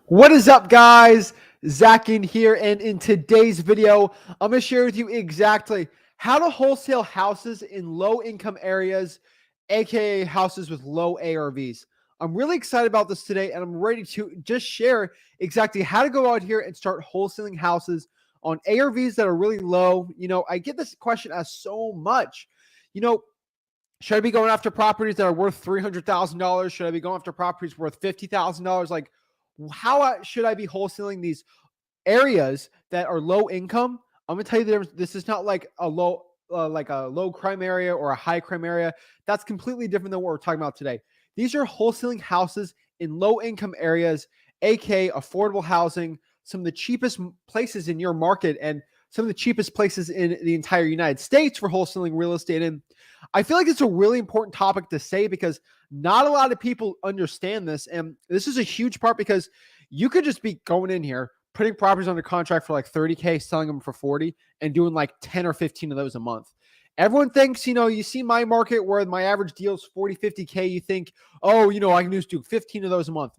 What is up, guys? Zach Ginn here, and in today's video, I'm going to share with you exactly how to wholesale houses in low-income areas, aka houses with low ARVs. I'm really excited about this today, and I'm ready to just share exactly how to go out here and start wholesaling houses on ARVs that are really low. I get this question asked so much. You know, should I be going after properties that are worth $300,000? Should I be going after properties worth $50,000? Like, how should I be wholesaling these areas that are low income? I'm gonna tell you, this is not like a low crime area or a high crime area. That's completely different than what we're talking about today. These are wholesaling houses in low income areas, aka affordable housing, some of the cheapest places in your market, and some of the cheapest places in the entire United States for wholesaling real estate. And I feel like it's a really important topic to say because not a lot of people understand this. And this is a huge part because you could just be going in here, putting properties under contract for like 30K, selling them for 40, and doing like 10 or 15 of those a month. Everyone thinks, you see my market where my average deal is 40, 50K. You think, oh, I can just do 15 of those a month.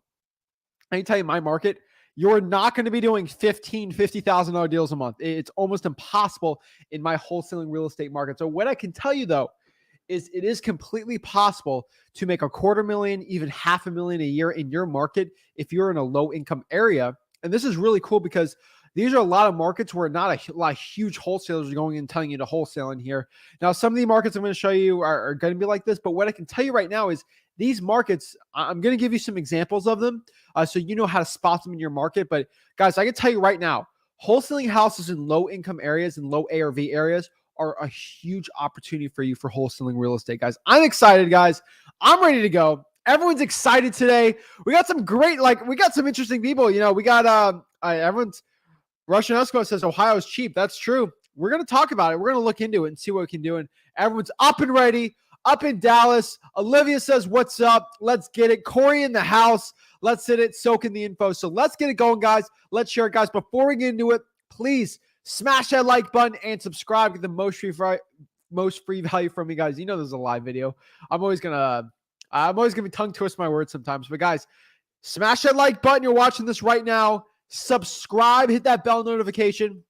I can tell you my market, you're not going to be doing $50,000 deals a month. It's almost impossible in my wholesaling real estate market. So what I can tell you though, is it is completely possible to make $250,000, even $500,000 a year in your market if you're in a low income area. And this is really cool because these are a lot of markets where not a lot of huge wholesalers are going and telling you to wholesale in here. Now, some of the markets I'm going to show you are going to be like this, but what I can tell you right now is these markets, I'm going to give you some examples of them so you know how to spot them in your market. But guys, I can tell you right now, wholesaling houses in low income areas and low ARV areas are a huge opportunity for you for wholesaling real estate, guys. I'm excited, guys. I'm ready to go. Everyone's excited today. We got some great, we got some interesting people. We got everyone's Russian Eskimo says Ohio's cheap. That's true. We're going to talk about it. We're going to look into it and see what we can do. And everyone's up and ready, up in Dallas. Olivia says, what's up? Let's get it. Corey in the house. Let's hit it, soak in the info. So let's get it going, guys. Let's share it, guys. Before we get into it, please smash that like button and subscribe. Get the most free value from me, guys. This is a live video. I'm always gonna be tongue twist my words sometimes. But guys, smash that like button. You're watching this right now. Subscribe, hit that bell notification.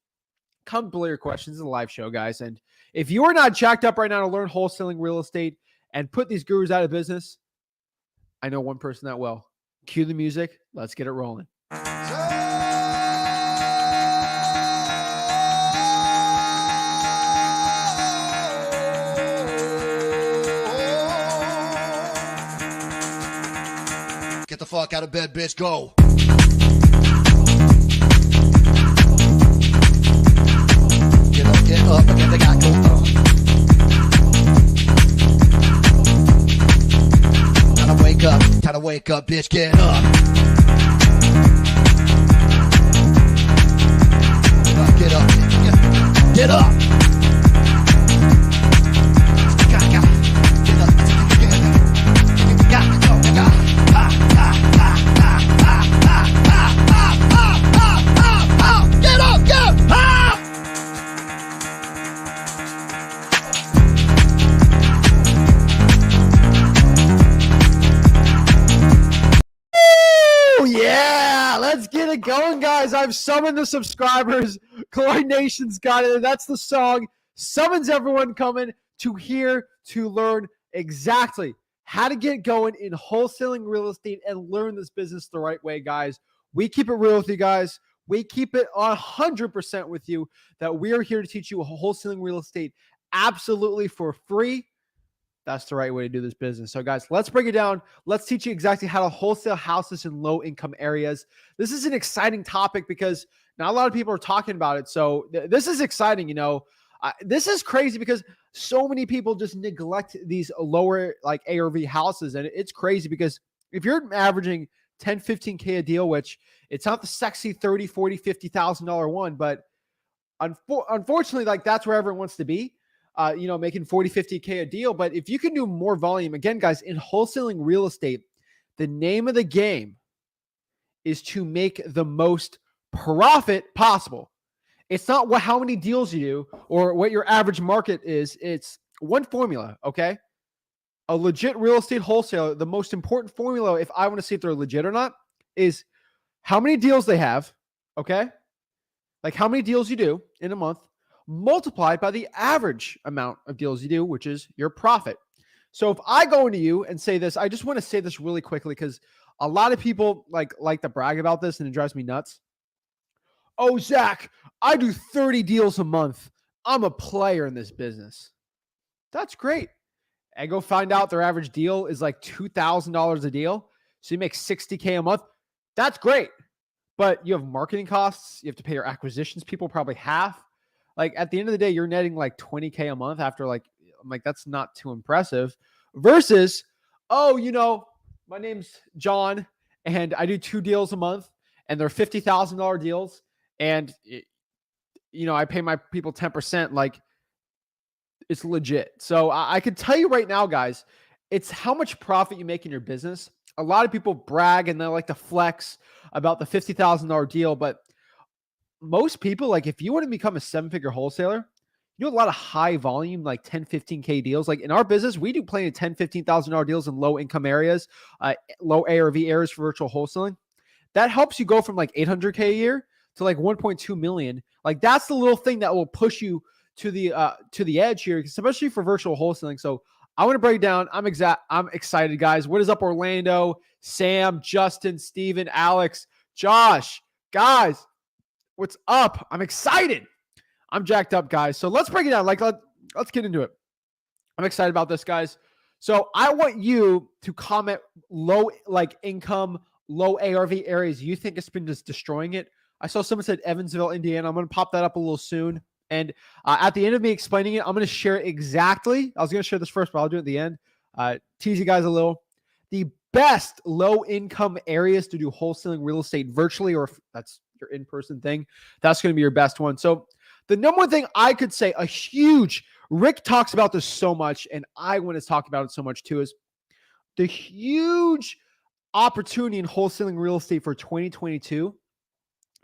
Come below your questions. It's a live show, guys. And if you are not jacked up right now to learn wholesaling real estate and put these gurus out of business, I know one person that will. Cue the music. Let's get it rolling. Get the fuck out of bed, bitch. Go. Get up, and they got go. Time to wake up, bitch. Get up. Get up. Get up. Going, guys. I've summoned the subscribers. Glory Nation's got it. And that's the song. Summons everyone coming to here to learn exactly how to get going in wholesaling real estate and learn this business the right way, guys. We keep it real with you guys. We keep it 100% with you that we are here to teach you wholesaling real estate absolutely for free. That's the right way to do this business. So guys, let's break it down. Let's teach you exactly how to wholesale houses in low income areas. This is an exciting topic because not a lot of people are talking about it. So this is exciting. This is crazy because so many people just neglect these lower ARV houses. And it's crazy because if you're averaging 10, 15K a deal, which it's not the sexy 30, 40, $50,000 one, but unfortunately, that's where everyone wants to be. Making 40, 50K a deal. But if you can do more volume, again, guys, in wholesaling real estate, the name of the game is to make the most profit possible. It's not how many deals you do or what your average market is. It's one formula, okay? A legit real estate wholesaler, the most important formula, if I want to see if they're legit or not, is how many deals they have, okay? Like how many deals you do in a month, multiplied by the average amount of deals you do, which is your profit. So if I go into you and say this, I just want to say this really quickly because a lot of people like to brag about this and it drives me nuts. Oh, Zach, I do 30 deals a month. I'm a player in this business. That's great. And go find out their average deal is like $2,000 a deal. So you make $60K a month. That's great. But you have marketing costs. You have to pay your acquisitions people probably half. Like at the end of the day, you're netting like $20K a month after I'm like, that's not too impressive versus, oh, my name's John and I do 2 deals a month and they're $50,000 deals. And, I pay my people 10%. Like it's legit. So I can tell you right now, guys, it's how much profit you make in your business. A lot of people brag and they like to flex about the $50,000 deal, but most people, like if you want to become a 7-figure wholesaler, you do a lot of high volume, like 10, 15K deals. Like in our business, we do plenty of $10,000, $15,000 deals in low income areas, low ARV areas for virtual wholesaling. That helps you go from like 800K a year to like 1.2 million. Like that's the little thing that will push you to the edge here, especially for virtual wholesaling. So I want to break down. I'm excited, guys. What is up, Orlando, Sam, Justin, Steven, Alex, Josh, guys? What's up? I'm excited. I'm jacked up, guys. So let's break it down. Let's get into it. I'm excited about this, guys. So I want you to comment low income, low ARV areas you think it's been just destroying it. I saw someone said Evansville, Indiana. I'm going to pop that up a little soon. And at the end of me explaining it, I'm going to share exactly. I was going to share this first, but I'll do it at the end. Tease you guys a little. The best low income areas to do wholesaling real estate virtually, or if that's your in-person thing, that's going to be your best one. So the number one thing I could say, Rick talks about this so much, and I want to talk about it so much too, is the huge opportunity in wholesaling real estate for 2022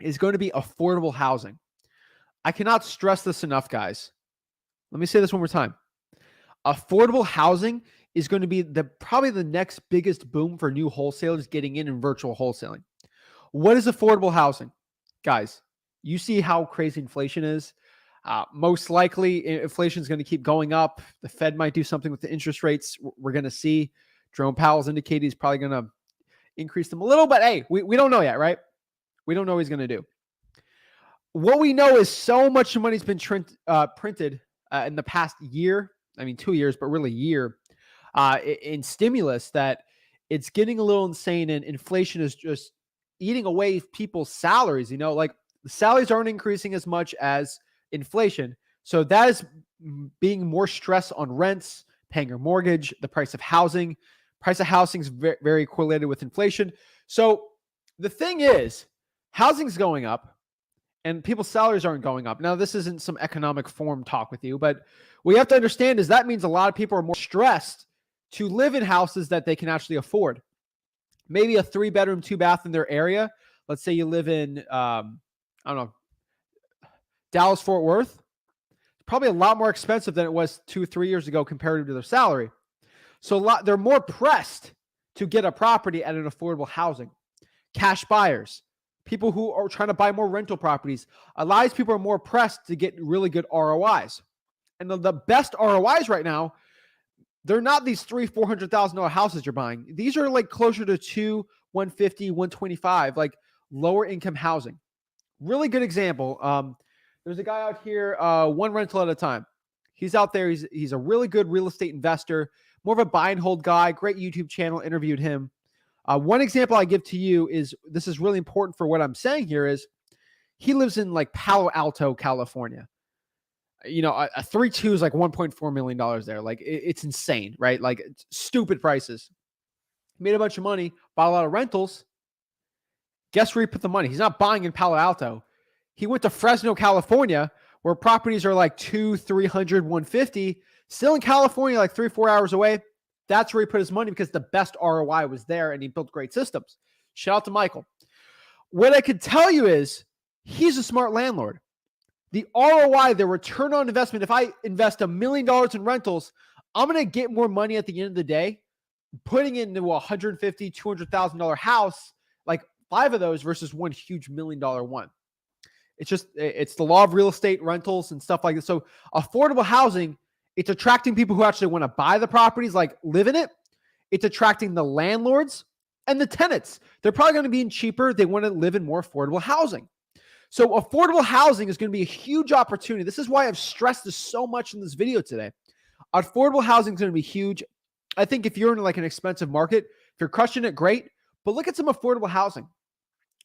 is going to be affordable housing. I cannot stress this enough, guys. Let me say this one more time. Affordable housing is going to be probably the next biggest boom for new wholesalers getting in virtual wholesaling. What is affordable housing? Guys, you see how crazy inflation is. Most likely, inflation is going to keep going up. The Fed might do something with the interest rates. We're going to see. Jerome Powell's indicated he's probably going to increase them a little, but hey, we don't know yet, right? We don't know what he's going to do. What we know is so much money's been printed in the past year. I mean, 2 years, but really year in stimulus that it's getting a little insane, and inflation is just eating away people's salaries. Like the salaries aren't increasing as much as inflation. So that is being more stress on rents, paying your mortgage, the price of housing. Price of housing is very, very correlated with inflation. So the thing is, housing's going up and people's salaries aren't going up. Now, this isn't some economic form talk with you, but what you have to understand is that means a lot of people are more stressed to live in houses that they can actually afford. Maybe a 3-bedroom, 2-bath in their area. Let's say you live in, I don't know, Dallas, Fort Worth. Probably a lot more expensive than it was 2-3 years ago compared to their salary. So they're more pressed to get a property at an affordable housing. Cash buyers, people who are trying to buy more rental properties. A lot of these people are more pressed to get really good ROIs. And the best ROIs right now, they're not these $300,000-$400,000 houses you're buying. These are like closer to $200,000, $150,000, $125,000, like lower income housing. Really good example. There's a guy out here, one rental at a time. He's out there. He's a really good real estate investor, more of a buy and hold guy. Great YouTube channel. Interviewed him. One example I give to you is, this is really important for what I'm saying here, is he lives in like Palo Alto, California. A 3.2 is like $1.4 million there. Like it's insane, right? Like stupid prices. Made a bunch of money, bought a lot of rentals. Guess where he put the money? He's not buying in Palo Alto. He went to Fresno, California, where properties are like $200,000, $300,000, $150,000. Still in California, like 3-4 hours away. That's where he put his money because the best ROI was there and he built great systems. Shout out to Michael. What I could tell you is he's a smart landlord. The ROI, the return on investment, if I invest $1 million in rentals, I'm going to get more money at the end of the day. Putting into a $150,000, $200,000 house, like 5 of those versus one huge $1 million one. It's the law of real estate rentals and stuff like this. So affordable housing, it's attracting people who actually want to buy the properties, like live in it. It's attracting the landlords and the tenants. They're probably going to be cheaper. They want to live in more affordable housing. So affordable housing is going to be a huge opportunity. This is why I've stressed this so much in this video today. Affordable housing is going to be huge. I think if you're in like an expensive market, if you're crushing it, great. But look at some affordable housing.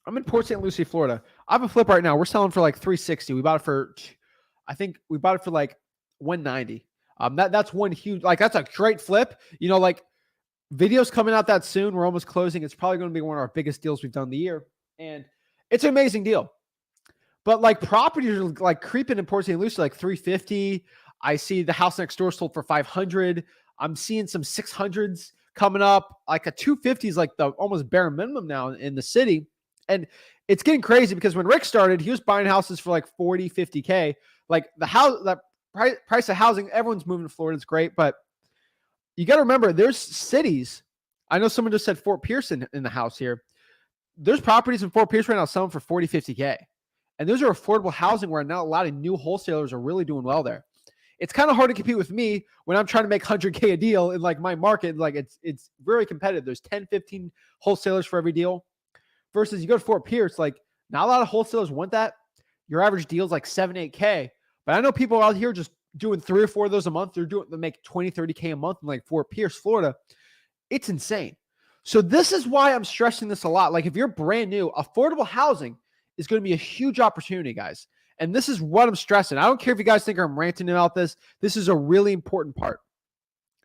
I'm in Port St. Lucie, Florida. I have a flip right now. We're selling for like $360. We bought it for, I think we bought it for like $190. That's one huge, like that's a great flip. You know, like videos coming out that soon. We're almost closing. It's probably going to be one of our biggest deals we've done the year. And it's an amazing deal. But like properties are like creeping in Port St. Lucie, like 350. I see the house next door sold for 500. I'm seeing some 600s coming up. Like a 250 is like the almost bare minimum now in the city. And it's getting crazy because when Rick started, he was buying houses for like 40, 50K. Like the house, the price of housing, everyone's moving to Florida. It's great. But you got to remember, there's cities. I know someone just said Fort Pierce in the house here. There's properties in Fort Pierce right now selling for 40, 50K. And those are affordable housing where now a lot of new wholesalers are really doing well there. It's kind of hard to compete with me when I'm trying to make 100K a deal in like my market. Like it's very competitive. There's 10, 15 wholesalers for every deal. Versus you go to Fort Pierce, like not a lot of wholesalers want that. Your average deal is like 7, 8K. But I know people out here just doing 3 or 4 of those a month. They make 20, 30K a month in like Fort Pierce, Florida. It's insane. So this is why I'm stressing this a lot. Like if you're brand new, affordable housing is going to be a huge opportunity, guys. And this is what I'm stressing. I don't care if you guys think I'm ranting about this. This is a really important part.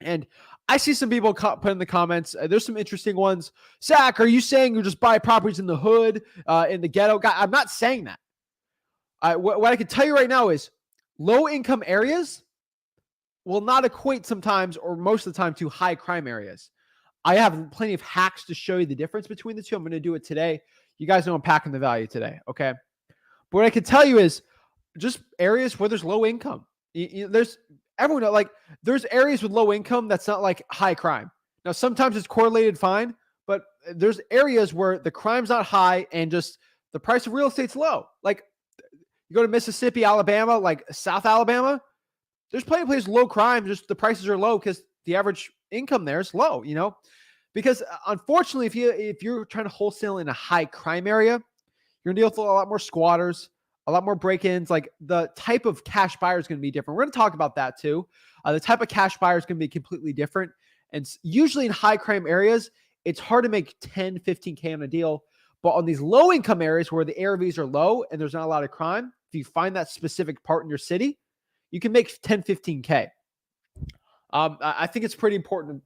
And I see some people put in the comments, there's some interesting ones. Zach, are you saying you just buy properties in the hood, in the ghetto? God, I'm not saying that. What I can tell you right now is low income areas will not equate sometimes or most of the time to high crime areas. I have plenty of hacks to show you the difference between the two. I'm going to do it today. You guys know I'm packing the value today, okay? But what I can tell you is just areas where there's low income. There's everyone like there's areas with low income that's not like high crime. Now, sometimes it's correlated fine, but there's areas where the crime's not high and just the price of real estate's low. Like you go to Mississippi, Alabama, like South Alabama, there's plenty of places low crime, just the prices are low because the average income there is low, you know? Because unfortunately, if you're trying to wholesale in a high crime area, you're gonna deal with a lot more squatters, a lot more break-ins. Like the type of cash buyer is going to be different. We're going to talk about that too. The type of cash buyer is going to be completely different. And usually in high crime areas, it's hard to make 10, 15K on a deal. But on these low income areas where the ARVs are low and there's not a lot of crime, if you find that specific part in your city, you can make 10, 15K. I think it's pretty important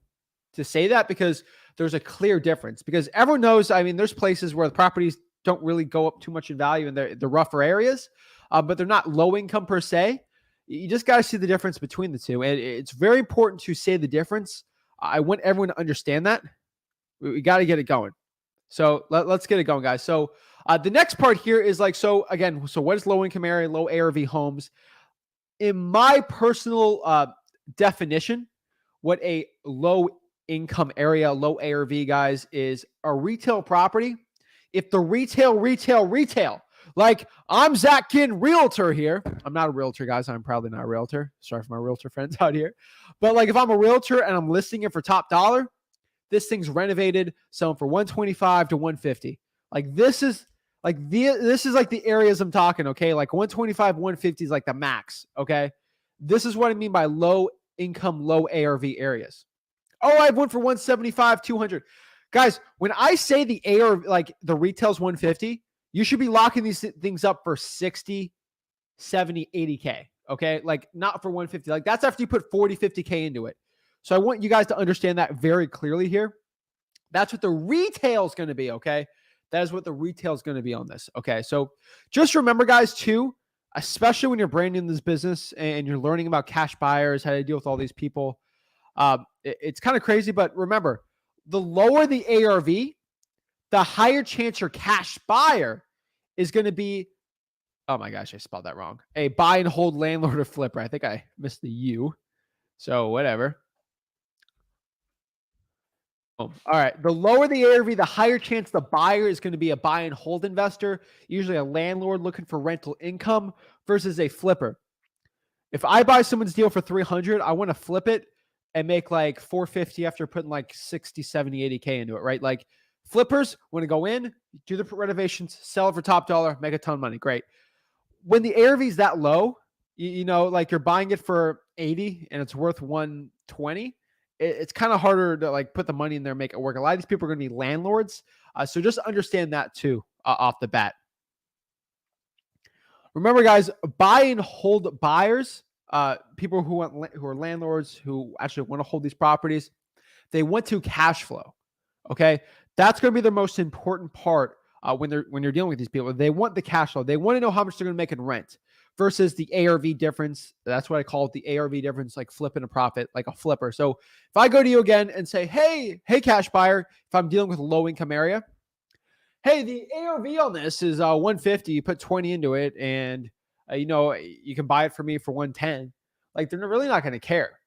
to say that because there's a clear difference. Because everyone knows, I mean, there's places where the properties don't really go up too much in value in the rougher areas, but they're not low income per se. You just got to see the difference between the two. And it's very important to say the difference. I want everyone to understand that. We got to get it going. So let's get it going, guys. So the next part here is like, so again, so what is low income area, low ARV homes? In my personal definition, what a low income area, low ARV, guys, is a retail property. If the retail, like I'm Zach Ginn, realtor here. I'm not a realtor, guys. I'm probably not a realtor. Sorry for my realtor friends out here. But like if I'm a realtor and I'm listing it for top dollar, this thing's renovated, selling for 125 to 150. Like this is like the areas I'm talking, okay? Like 125, 150 is like the max, okay? This is what I mean by low income, low ARV areas. Oh, I have one for 175, 200. Guys, when I say the ARV, like the retail's 150, you should be locking these things up for 60, 70, 80K, okay? Like not for 150. Like that's after you put 40, 50K into it. So I want you guys to understand that very clearly here. That's what the retail is going to be, okay? That is what the retail is going to be on this, okay? So just remember, guys, too, especially when you're brand new in this business and you're learning about cash buyers, how to deal with all these people, it's kind of crazy, but remember, the lower the ARV, the higher chance your cash buyer is going to be, oh my gosh, I spelled that wrong. A buy and hold landlord or flipper. I think I missed the U. So whatever. All right. The lower the ARV, the higher chance the buyer is going to be a buy and hold investor, usually a landlord looking for rental income versus a flipper. If I buy someone's deal for 300, I want to flip it and make like 450 after putting like 60, 70, 80K into it, right? Like flippers want to go in, do the renovations, sell it for top dollar, make a ton of money. Great. When the ARV is that low, like you're buying it for 80 and it's worth 120, it's kind of harder to like put the money in there and make it work. A lot of these people are going to be landlords. So just understand that too off the bat. Remember, guys, buy and hold buyers, people who are landlords who actually want to hold these properties, they want to cash flow. Okay, that's going to be the most important part when you're dealing with these people. They want the cash flow. They want to know how much they're going to make in rent versus the ARV difference. That's what I call it, the ARV difference, like flipping a profit, like a flipper. So if I go to you again and say, hey, cash buyer, if I'm dealing with a low income area, hey, the ARV on this is 150. You put 20 into it, and you can buy it for me for 110. Like they're really not going to care.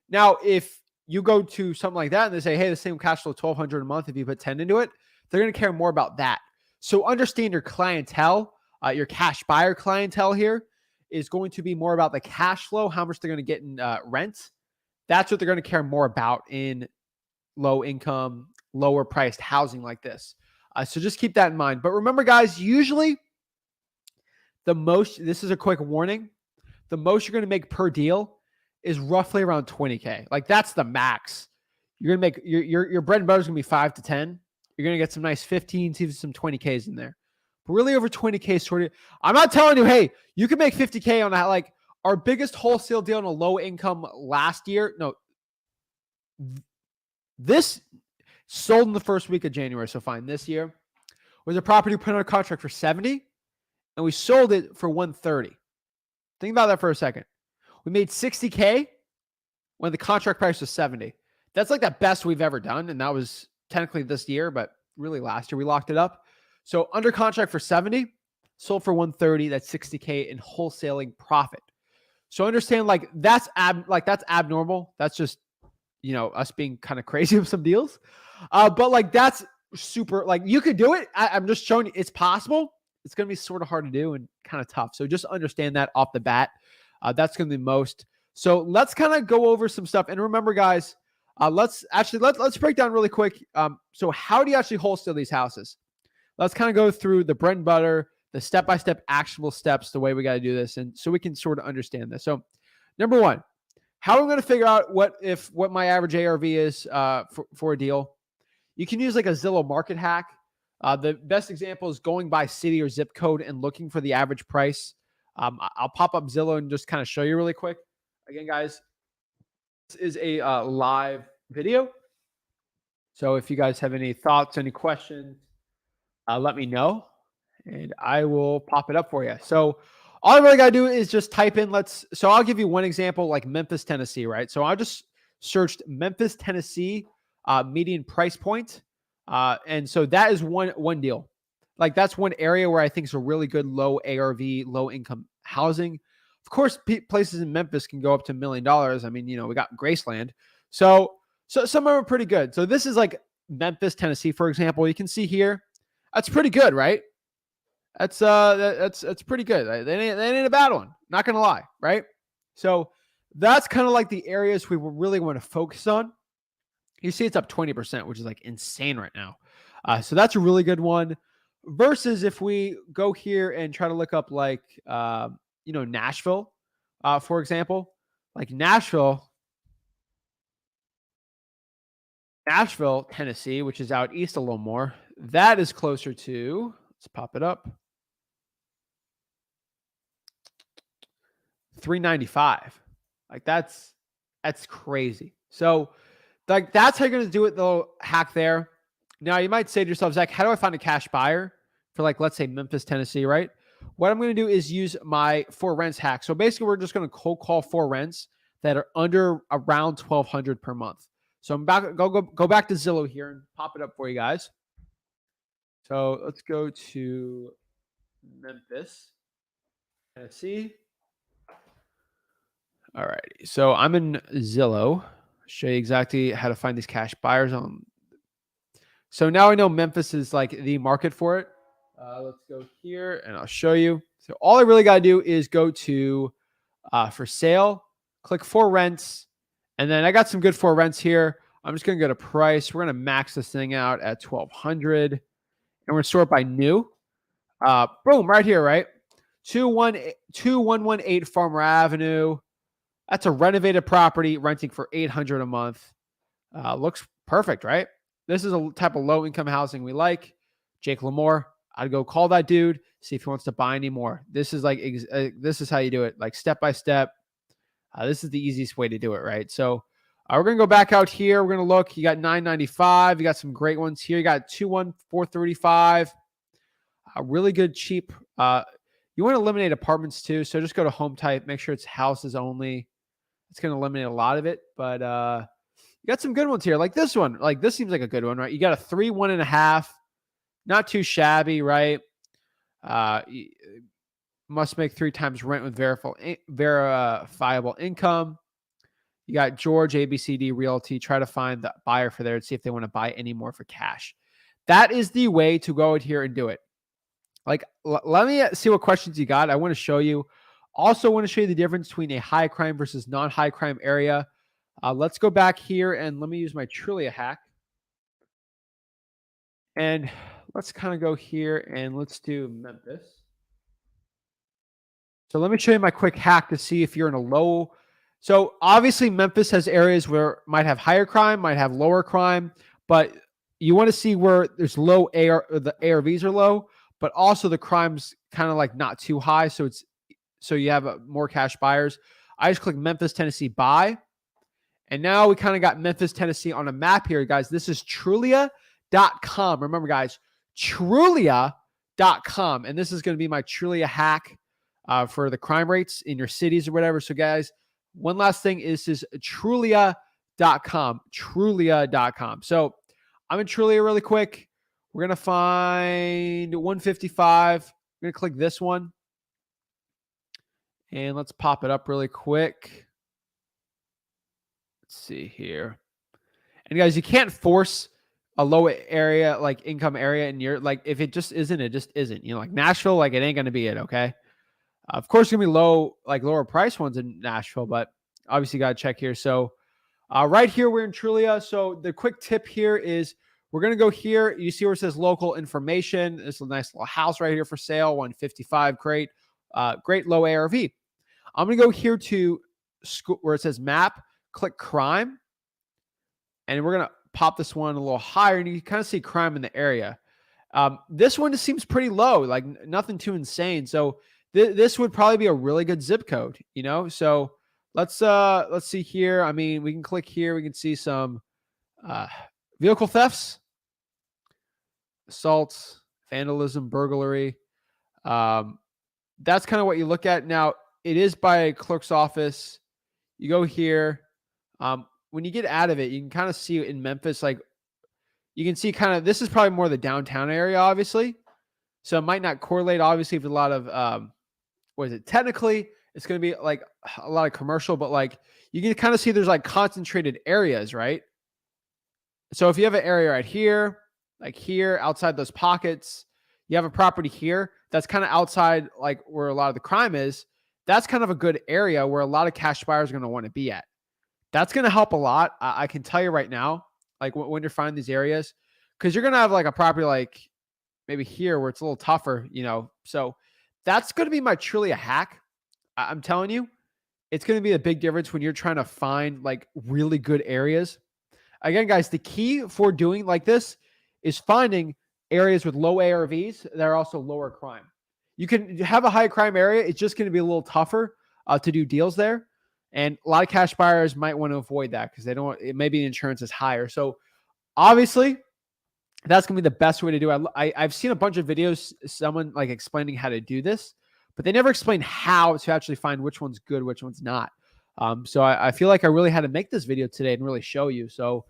Now, if you go to something like that and they say, hey, the same cash flow 1,200 a month if you put 10 into it, they're going to care more about that. So understand your clientele, your cash buyer clientele here is going to be more about the cash flow, how much they're going to get in rent. That's what they're going to care more about in low income, lower priced housing like this. So just keep that in mind. But remember, guys, usually this is a quick warning, the most you're going to make per deal is roughly around 20K. Like that's the max. You're going to make your bread and butter is going to be 5 to 10. You're going to get some nice 15s, even some 20Ks in there. But really over 20K sort of, I'm not telling you, hey, you can make 50K on that. Like our biggest wholesale deal on a low income last year. No, this sold in the first week of January. So fine. This year was a property we put on a contract for 70 and we sold it for 130. Think about that for a second. We made 60K when the contract price was 70. That's like the best we've ever done. And that was technically this year, but really last year we locked it up. So under contract for 70, sold for 130. That's 60K in wholesaling profit. So understand like that's abnormal. That's just, us being kind of crazy with some deals. But like that's super, like you could do it. I'm just showing you it's possible. It's going to be sort of hard to do and kind of tough. So just understand that off the bat. That's going to be most. So let's kind of go over some stuff. And remember, guys, let's break down really quick. So how do you actually wholesale these houses? Let's kind of go through the bread and butter, the step-by-step actionable steps, the way we got to do this. And so we can sort of understand this. So number one, how are we going to figure out what my average ARV is for a deal? You can use like a Zillow market hack. The best example is going by city or zip code and looking for the average price. I'll pop up Zillow and just kind of show you really quick. Again, guys, this is a live video. So if you guys have any thoughts, any questions, let me know and I will pop it up for you. So all I really got to do is just type in, so I'll give you one example, like Memphis, Tennessee, right? So I just searched Memphis, Tennessee, median price point. And so that is one deal. Like that's one area where I think is a really good low ARV, low income housing. Of course, places in Memphis can go up to $1 million. I mean, we got Graceland. So some of them are pretty good. So this is like Memphis, Tennessee, for example. You can see here, that's pretty good, right? That's pretty good. That ain't a bad one. Not gonna lie, right? So that's kind of like the areas we really want to focus on. You see, it's up 20%, which is like insane right now. So that's a really good one. Versus if we go here and try to look up like Nashville, for example, like Nashville, Tennessee, which is out east a little more. That is closer to. Let's pop it up. 395. Like that's crazy. So like that's how you're going to do it. The hack there. Now you might say to yourself, Zach, how do I find a cash buyer for like, let's say Memphis, Tennessee, right? What I'm going to do is use my for rents hack. So basically we're just going to cold call for rents that are under around 1,200 per month. So I'm back, go back to Zillow here and pop it up for you guys. So let's go to Memphis, Tennessee. All righty. So I'm in Zillow. Show you exactly how to find these cash buyers on So now I know Memphis is like the market for it. Let's go here and I'll show you. So all I really got to do is go to for sale, click for rents, and then I got some good for rents here. I'm just going to go to price. We're going to max this thing out at 1200 and we're going to sort by new. Boom, right here, right? 2118 Farmer Avenue. That's a renovated property renting for 800 a month. Looks perfect, right? This is a type of low income housing we like. Jake Lamore, I'd go call that dude, see if he wants to buy any more. This is like this is how you do it, like step by step. This is the easiest way to do it, right? So we're gonna go back out here. We're gonna look. You got 995. You got some great ones here. You got 21435. Really good cheap. You want to eliminate apartments too, so just go to home type. Make sure it's houses only. It's gonna eliminate a lot of it, but you got some good ones here, like this one. Like this seems like a good one, right? You got a 3, 1.5, not too shabby, right? Must make 3 times rent with verifiable income. You got George ABCD Realty. Try to find the buyer for there and see if they want to buy any more for cash. That is the way to go out here and do it. Like, let me see what questions you got. I want to show you. Also, want to show you the difference between a high crime versus non-high crime area. Let's go back here and let me use my Trulia hack. And let's kind of go here and let's do Memphis. So let me show you my quick hack to see if you're in a low. So obviously Memphis has areas where might have higher crime, might have lower crime, but you want to see where there's low the ARVs are low, but also the crime's kind of like not too high. So you have more cash buyers. I just click Memphis, Tennessee buy. And now we kind of got Memphis, Tennessee on a map here, guys. This is Trulia.com. Remember, guys, Trulia.com. And this is going to be my Trulia hack for the crime rates in your cities or whatever. So, guys, one last thing is Trulia.com. Trulia.com. So I'm in Trulia really quick. We're going to find 155. I'm going to click this one. And let's pop it up really quick. Let's see here. And guys, you can't force a low area, like income area in your, like, if it just isn't, it just isn't. You know, like Nashville, like it ain't going to be it, okay? Of course, it's going to be low, like lower price ones in Nashville, but obviously you got to check here. So right here, we're in Trulia. So the quick tip here is we're going to go here. You see where it says local information. This is a nice little house right here for sale, 155, great, great low ARV. I'm going to go here to where it says map, click crime, and we're going to pop this one a little higher, and you can kind of see crime in the area. This one just seems pretty low, like nothing too insane. So this would probably be a really good zip code, you know? So let's see here. I mean, we can click here. We can see some vehicle thefts, assaults, vandalism, burglary. That's kind of what you look at. Now, it is by clerk's office. You go here. When you get out of it, you can kind of see in Memphis, like you can see kind of, this is probably more the downtown area, obviously. So it might not correlate, obviously, with a lot of, technically, it's going to be like a lot of commercial, but like you can kind of see there's like concentrated areas, right? So if you have an area right here, like here, outside those pockets, you have a property here that's kind of outside, like where a lot of the crime is. That's kind of a good area where a lot of cash buyers are going to want to be at. That's going to help a lot. I can tell you right now, like when you're finding these areas, because you're going to have like a property like maybe here where it's a little tougher, you know. So that's going to be my truly a hack. I'm telling you, it's going to be a big difference when you're trying to find like really good areas. Again, guys, the key for doing like this is finding areas with low ARVs that are also lower crime. You can have a high crime area. It's just going to be a little tougher to do deals there. And a lot of cash buyers might want to avoid that because they don't, maybe the insurance is higher. So obviously that's going to be the best way to do it. I've seen a bunch of videos, someone like explaining how to do this, but they never explain how to actually find which one's good, which one's not. So I feel like I really had to make this video today and really show you. So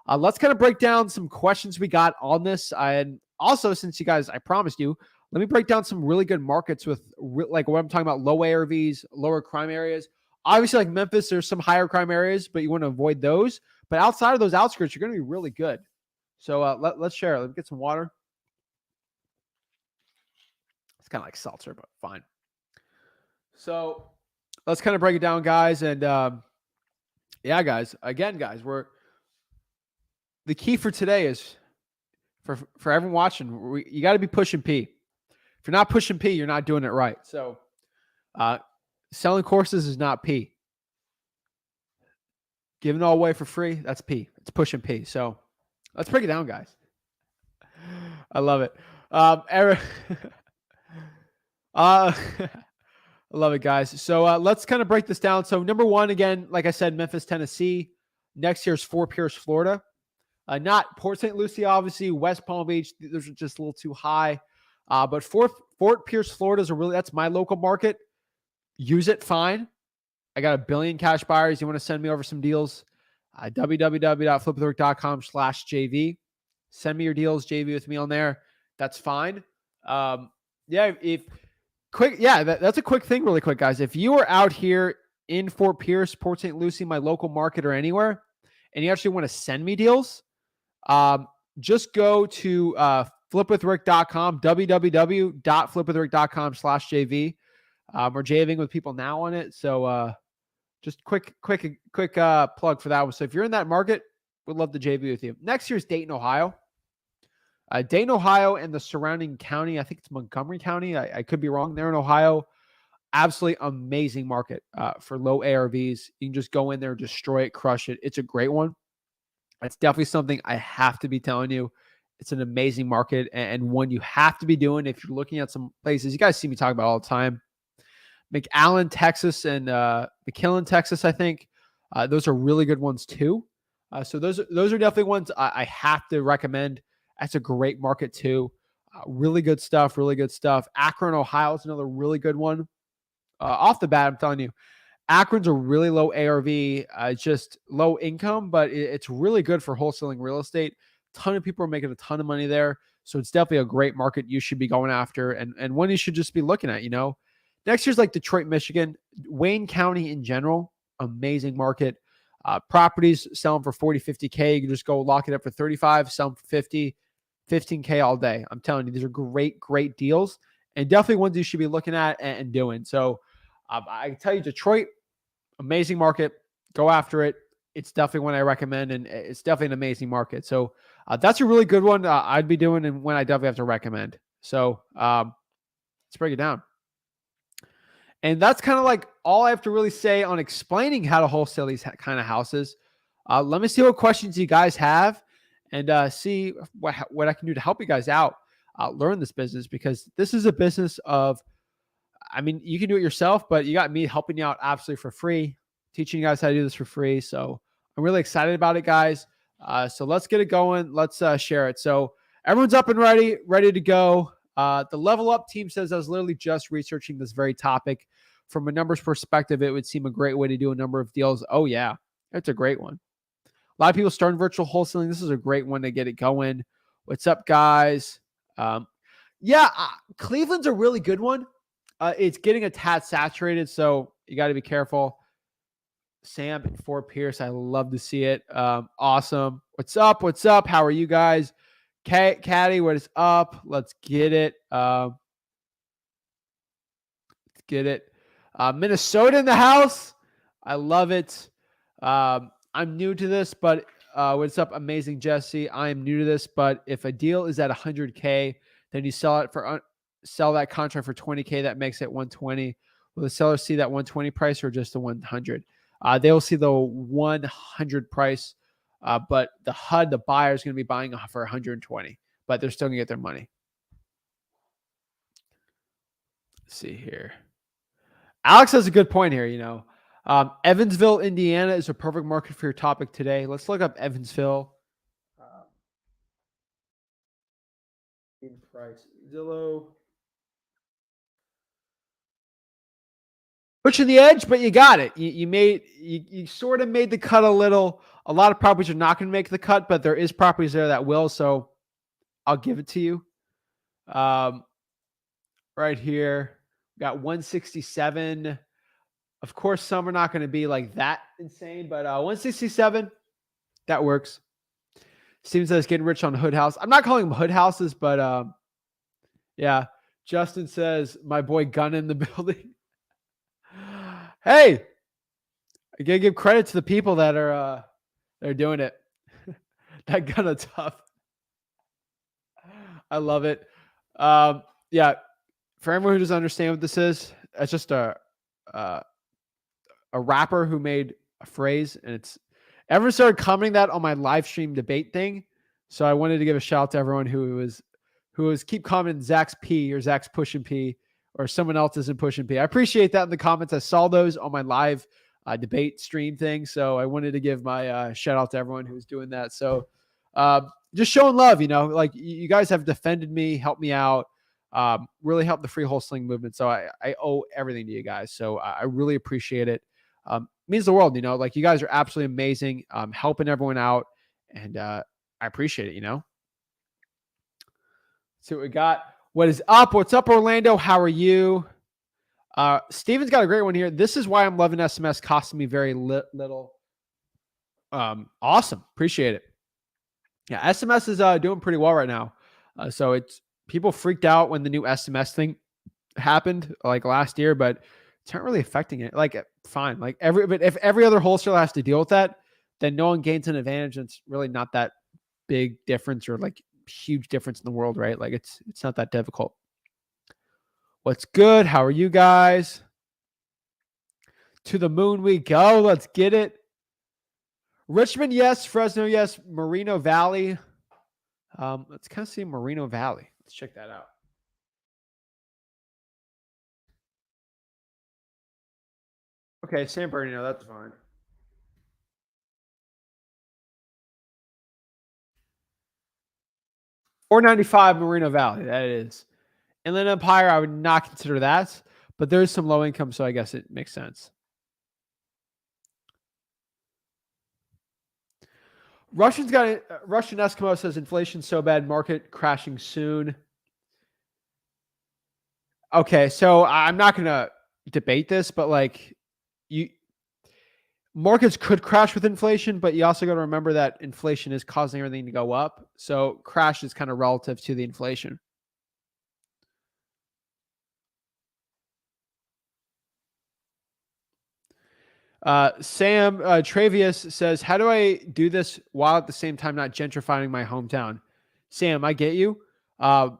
let's kind of break down some questions we got on this. And also, since you guys, I promised you, let me break down some really good markets with like what I'm talking about, low ARVs, lower crime areas. Obviously, like Memphis, there's some higher crime areas, but you want to avoid those. But outside of those outskirts, you're going to be really good. So let's share. Let me get some water. It's kind of like seltzer, but fine. So let's kind of break it down, guys. And yeah, guys, again, guys, the key for today is for everyone watching, you got to be pushing P. If you're not pushing P, you're not doing it right. So selling courses is not P. Giving it all away for free, that's P. It's pushing P. So let's break it down, guys. I love it. Eric, I love it, guys. So let's kind of break this down. So number one, again, like I said, Memphis, Tennessee. Next year's Fort Pierce, Florida. Not Port St. Lucie, obviously. West Palm Beach, those are just a little too high. But Fort Pierce, Florida that's my local market. Use it, fine. I got 1 billion cash buyers. You want to send me over some deals? www.flipwithrick.com/JV. Send me your deals, JV with me on there. That's fine. That's a quick thing, really quick, guys. If you are out here in Fort Pierce, Port St. Lucie, my local market, or anywhere, and you actually want to send me deals, just go to flipwithrick.com, www.flipwithrick.com/JV. We're JVing with people now on it. So just quick plug for that one. So if you're in that market, we'd love to JV with you. Next year's Dayton, Ohio. Dayton, Ohio, and the surrounding county. I think it's Montgomery County. I could be wrong. There in Ohio. Absolutely amazing market for low ARVs. You can just go in there, destroy it, crush it. It's a great one. It's definitely something I have to be telling you. It's an amazing market and one you have to be doing if you're looking at some places. You guys see me talk about all the time. McAllen, Texas, and McKillen, Texas, I think. Those are really good ones too. So those are definitely ones I have to recommend. That's a great market too. Really good stuff. Akron, Ohio is another really good one. Off the bat, I'm telling you, Akron's a really low ARV. It's just low income, but it's really good for wholesaling real estate. A ton of people are making a ton of money there. So it's definitely a great market you should be going after and one you should just be looking at, Next year's like Detroit, Michigan, Wayne County in general, amazing market. Properties selling for 40, 50K. You can just go lock it up for 35, sell them for 50, 15K all day. I'm telling you, these are great, great deals and definitely ones you should be looking at and doing. So I can tell you Detroit, amazing market. Go after it. It's definitely one I recommend and it's definitely an amazing market. So that's a really good one I'd be doing and one I definitely have to recommend. So let's break it down. And that's kind of like all I have to really say on explaining how to wholesale these kind of houses. Let me see what questions you guys have and see what I can do to help you guys out, learn this business, because this is a business of, you can do it yourself, but you got me helping you out absolutely for free, teaching you guys how to do this for free. So I'm really excited about it, guys. So let's get it going. Let's share it. So everyone's up and ready to go. The Level Up team says, I was literally just researching this very topic. From a numbers perspective, it would seem a great way to do a number of deals. Oh, yeah, it's a great one. A lot of people starting virtual wholesaling. This is a great one to get it going. What's up, guys? Cleveland's a really good one. It's getting a tad saturated, so you got to be careful. Sam and Fort Pierce, I love to see it. Awesome. What's up? How are you guys? Caddy, what is up? Let's get it. Minnesota in the house. I love it. I'm new to this, but what's up? Amazing, Jesse. I am new to this, but if a deal is at 100K, then you sell that contract for 20K. That makes it 120. Will the seller see that 120 price or just the 100? They will see the 100 price. But the buyer is going to be buying for 120, but they're still going to get their money. Let's see here. Alex has a good point here. Evansville, Indiana is a perfect market for your topic today. Let's look up Evansville. In price, Zillow. Pushing the edge, but you got it. You sort of made the cut a little. A lot of properties are not going to make the cut, but there is properties there that will. So I'll give it to you. Right here, we got 167. Of course, some are not going to be like that insane, but 167, that works. Steven says getting rich on hood house. I'm not calling them hood houses, but yeah. Justin says my boy Gunn in the building. Hey, I gotta give credit to the people that are they're doing it. That Gunn is tough. I love it. Yeah, for everyone who doesn't understand what this is, it's just uh, a rapper who made a phrase, and it's everyone started commenting that on my live stream debate thing. So I wanted to give a shout out to everyone who was keep commenting Zach's P or Zach's pushing P or someone else isn't pushing P. I appreciate that in the comments. I saw those on my live debate stream thing. So I wanted to give my shout out to everyone who's doing that. So just showing love, like you guys have defended me, helped me out, really helped the free wholesaling movement. So I owe everything to you guys. So I really appreciate it. Means the world, like you guys are absolutely amazing, helping everyone out. And I appreciate it, See what we got. What is up? What's up, Orlando? How are you? Steven's got a great one here. This is why I'm loving SMS, costing me very little. Awesome. Appreciate it. Yeah, SMS is doing pretty well right now. So it's people freaked out when the new SMS thing happened like last year, but it's not really affecting it. Like fine. But if every other wholesaler has to deal with that, then no one gains an advantage. It's really not that big difference or like huge difference in the world, right? Like it's not that difficult. What's good? How are you guys? To the moon we go. Let's get it. Richmond, yes. Fresno, yes. Moreno Valley. Let's kind of see Moreno Valley. Let's check that out. Okay, San Bernardino, that's fine. $495 Moreno Valley, that is. Inland Empire, I would not consider that, but there's some low income, so I guess it makes sense. Russian Eskimo says inflation so bad, market crashing soon. Okay, so I'm not gonna debate this, but like markets could crash with inflation, but you also got to remember that inflation is causing everything to go up. So crash is kind of relative to the inflation. Sam Travius says, how do I do this while at the same time not gentrifying my hometown? Sam, I get you.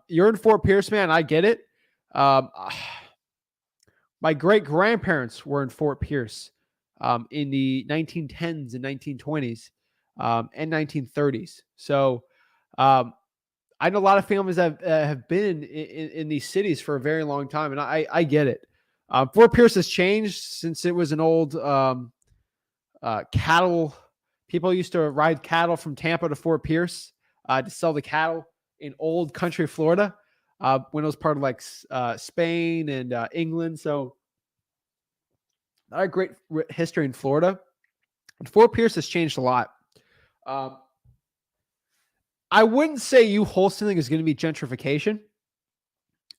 You're in Fort Pierce, man. I get it. My great grandparents were in Fort Pierce in the 1910s and 1920s and 1930s. So I know a lot of families that have been in these cities for a very long time, and I get it. Fort Pierce has changed since it was an old cattle. People used to ride cattle from Tampa to Fort Pierce to sell the cattle in old country Florida when it was part of like Spain and England. So not a great history in Florida. And Fort Pierce has changed a lot. I wouldn't say you wholesaling is going to be gentrification.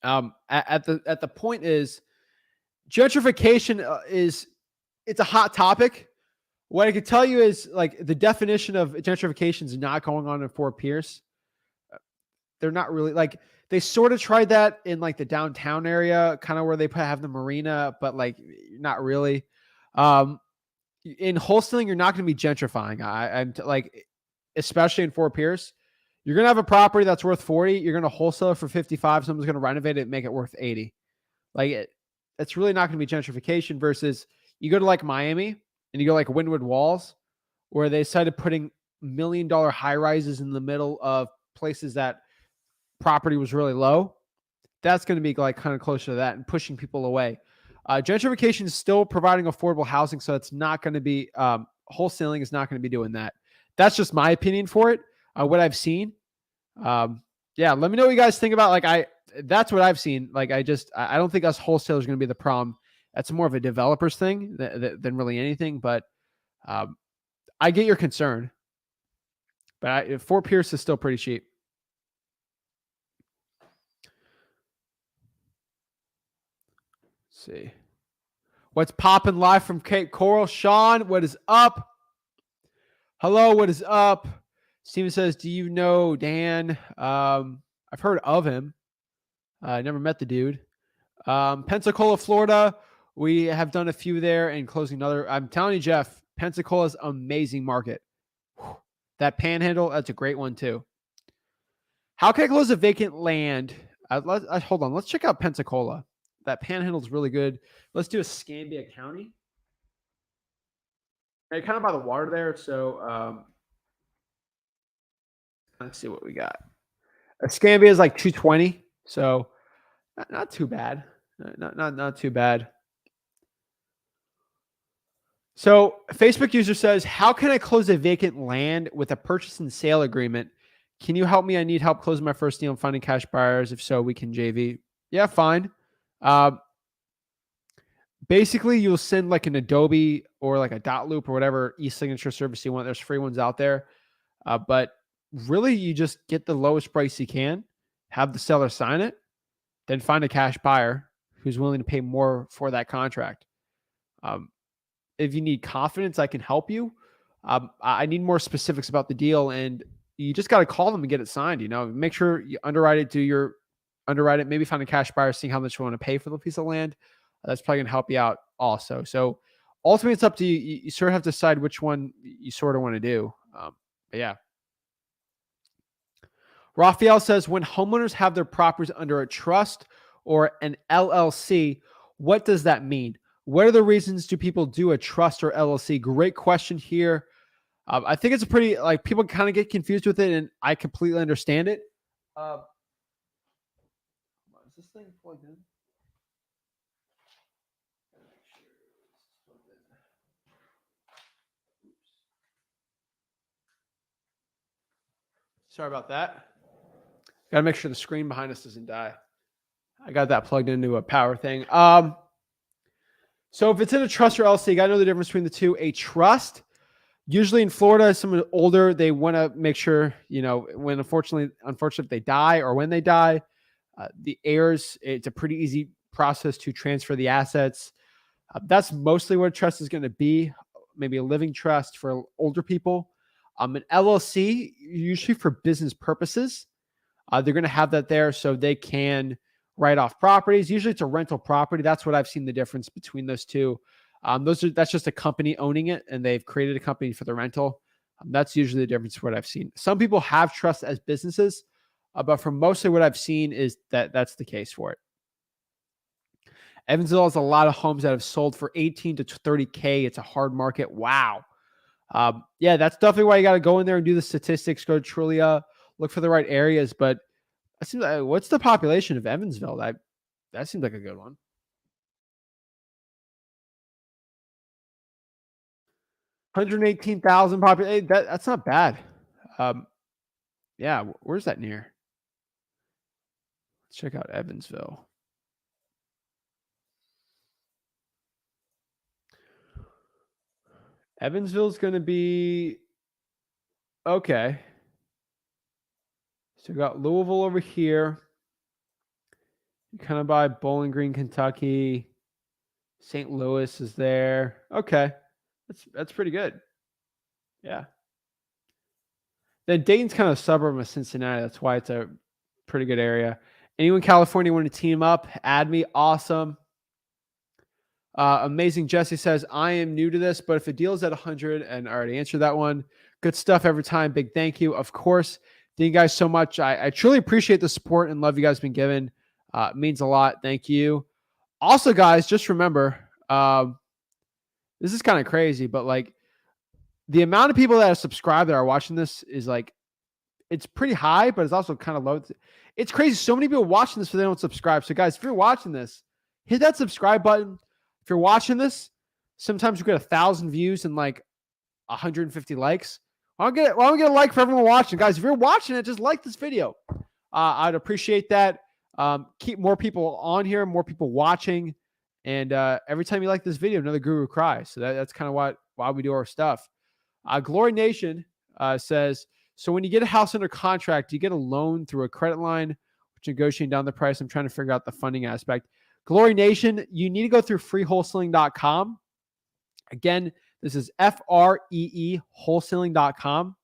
At the point is gentrification it's a hot topic. What I could tell you is like the definition of gentrification is not going on in Fort Pierce. They're not really like they sort of tried that in like the downtown area, kind of where they have the marina, but like not really. In wholesaling, you're not going to be gentrifying. I'm like, especially in Fort Pierce, you're going to have a property that's worth 40. You're going to wholesale it for 55. Someone's going to renovate it and make it worth 80. Like it's really not going to be gentrification versus you go to like Miami and you go like Windward Walls where they started putting $1 million high rises in the middle of places that property was really low. That's going to be like kind of closer to that and pushing people away. Gentrification is still providing affordable housing. So it's not going to be wholesaling is not going to be doing that. That's just my opinion for it. What I've seen. Yeah. Let me know what you guys think about. Like that's what I've seen. Like I don't think us wholesalers are going to be the problem. That's more of a developer's thing than really anything. But I get your concern. But Fort Pierce is still pretty cheap. Let's see. What's popping live from Cape Coral? Sean, what is up? Hello, what is up? Steven says, do you know Dan? I've heard of him. I never met the dude. Pensacola, Florida. We have done a few there and closing another. I'm telling you, Jeff, Pensacola's amazing market. That Panhandle, that's a great one too. How can I close a vacant land? Hold on. Let's check out Pensacola. That Panhandle is really good. Let's do Escambia County. Right, kind of by the water there. So let's see what we got. Escambia is like 220. So not too bad. Not too bad. So Facebook user says, how can I close a vacant land with a purchase and sale agreement? Can you help me? I need help closing my first deal and finding cash buyers. If so, we can JV. Yeah, fine. Basically, you'll send like an Adobe or like a dot loop or whatever e-signature service you want. There's free ones out there. But really, you just get the lowest price you can, have the seller sign it, then find a cash buyer who's willing to pay more for that contract. If you need confidence, I can help you. I need more specifics about the deal, and you just got to call them and get it signed. Make sure you underwrite it, maybe find a cash buyer, seeing how much you want to pay for the piece of land. That's probably going to help you out also. So ultimately, it's up to you. You sort of have to decide which one you sort of want to do. But yeah. Raphael says, when homeowners have their properties under a trust or an LLC, what does that mean? What are the reasons do people do a trust or LLC? Great question here. I think it's a pretty, people kind of get confused with it, and I completely understand it. Is this thing plugged in? Sorry about that. Got to make sure the screen behind us doesn't die. I got that plugged into a power thing. So if it's in a trust or LLC, you got to know the difference between the two. A trust, usually in Florida, someone older, they want to make sure, when unfortunately, if they die or when they die, the heirs, it's a pretty easy process to transfer the assets. That's mostly what a trust is going to be. Maybe a living trust for older people. An LLC, usually for business purposes, they're going to have that there so they can write off properties. Usually it's a rental property. That's what I've seen the difference between those two. That's just a company owning it, and they've created a company for the rental. That's usually the difference what I've seen. Some people have trusts as businesses, but for mostly what I've seen is that's the case for it. Evansville has a lot of homes that have sold for 18 to 30K. It's a hard market. Wow. Yeah, that's definitely why you got to go in there and do the statistics, go to Trulia, look for the right areas. But it seems like, what's the population of Evansville? That seems like a good one. $118,000 population. That's not bad. Yeah, where's that near? Let's check out Evansville. Evansville's going to be okay. So we got Louisville over here. Kind of by Bowling Green, Kentucky. St. Louis is there. Okay. That's pretty good. Yeah. Then Dayton's kind of a suburb of Cincinnati. That's why it's a pretty good area. Anyone in California want to team up? Add me. Awesome. Amazing Jesse says, I am new to this, but if the deal is at 100, and I already answered that one. Good stuff every time. Big thank you. Of course. Thank you guys so much. I truly appreciate the support and love you guys been given. It means a lot. Thank you. Also, guys, just remember, this is kind of crazy, but the amount of people that are subscribed that are watching this is it's pretty high, but it's also kind of low. It's crazy. So many people watching this, but they don't subscribe. So guys, if you're watching this, hit that subscribe button. If you're watching this, sometimes you get 1,000 views and 150 likes. Why don't we get a like for everyone watching? Guys, if you're watching it, just like this video. I'd appreciate that. Keep more people on here, more people watching. And every time you like this video, another guru cries. So that's kind of why we do our stuff. Glory Nation says, so when you get a house under contract, do you get a loan through a credit line, which negotiating down the price? I'm trying to figure out the funding aspect. Glory Nation, you need to go through freewholesaling.com. Again, this is FREE wholesaling.com.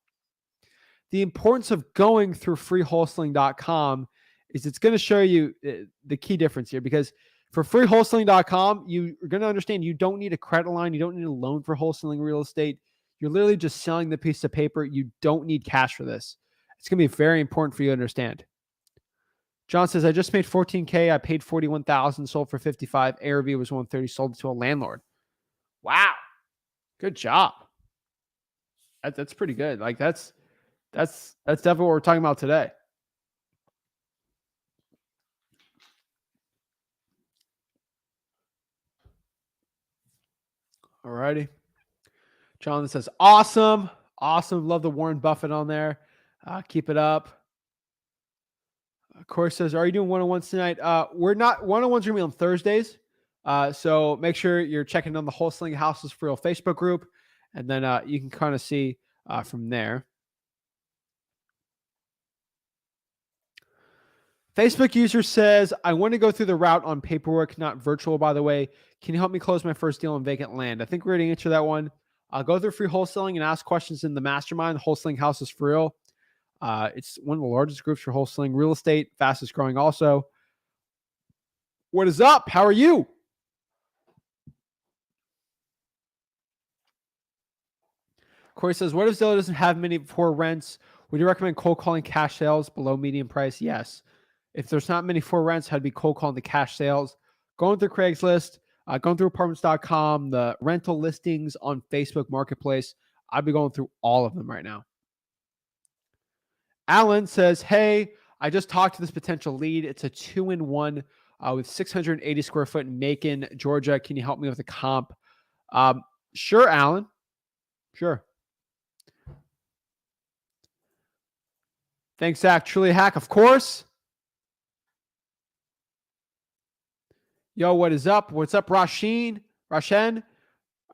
the importance of going through freewholesaling.com is it's going to show you the key difference here, because for freewholesaling.com, you're going to understand you don't need a credit line. You don't need a loan for wholesaling real estate. You're literally just selling the piece of paper. You don't need cash for this. It's going to be very important for you to understand. John says, I just made 14K. I paid 41,000, sold for 55. ARV was 130, sold it to a landlord. Wow. Good job. That's pretty good. Like that's definitely what we're talking about today. All righty. John says, awesome. Awesome. Love the Warren Buffett on there. Keep it up. Of course says, are you doing one-on-ones tonight? We're not. One-on-ones are going to be on Thursdays. So make sure you're checking on the Wholesaling Houses for Real Facebook group. And then you can kind of see from there. Facebook user says, I want to go through the route on paperwork, not virtual, by the way. Can you help me close my first deal on vacant land? I think we're going to answer that one. I'll go through free wholesaling and ask questions in the Mastermind, Wholesaling Houses for Real. It's one of the largest groups for wholesaling real estate, fastest growing also. What is up? How are you? Corey says, what if Zillow doesn't have many for rents? Would you recommend cold calling cash sales below median price? Yes. If there's not many for rents, I'd be cold calling the cash sales. Going through Craigslist, going through apartments.com, the rental listings on Facebook Marketplace. I'd be going through all of them right now. Alan says, hey, I just talked to this potential lead. It's a 2-in-1 with 680 square foot in Macon, Georgia. Can you help me with a comp? Sure, Alan. Sure. Thanks, Zach. Truly a hack, of course. Yo, what is up? What's up, Rashen? I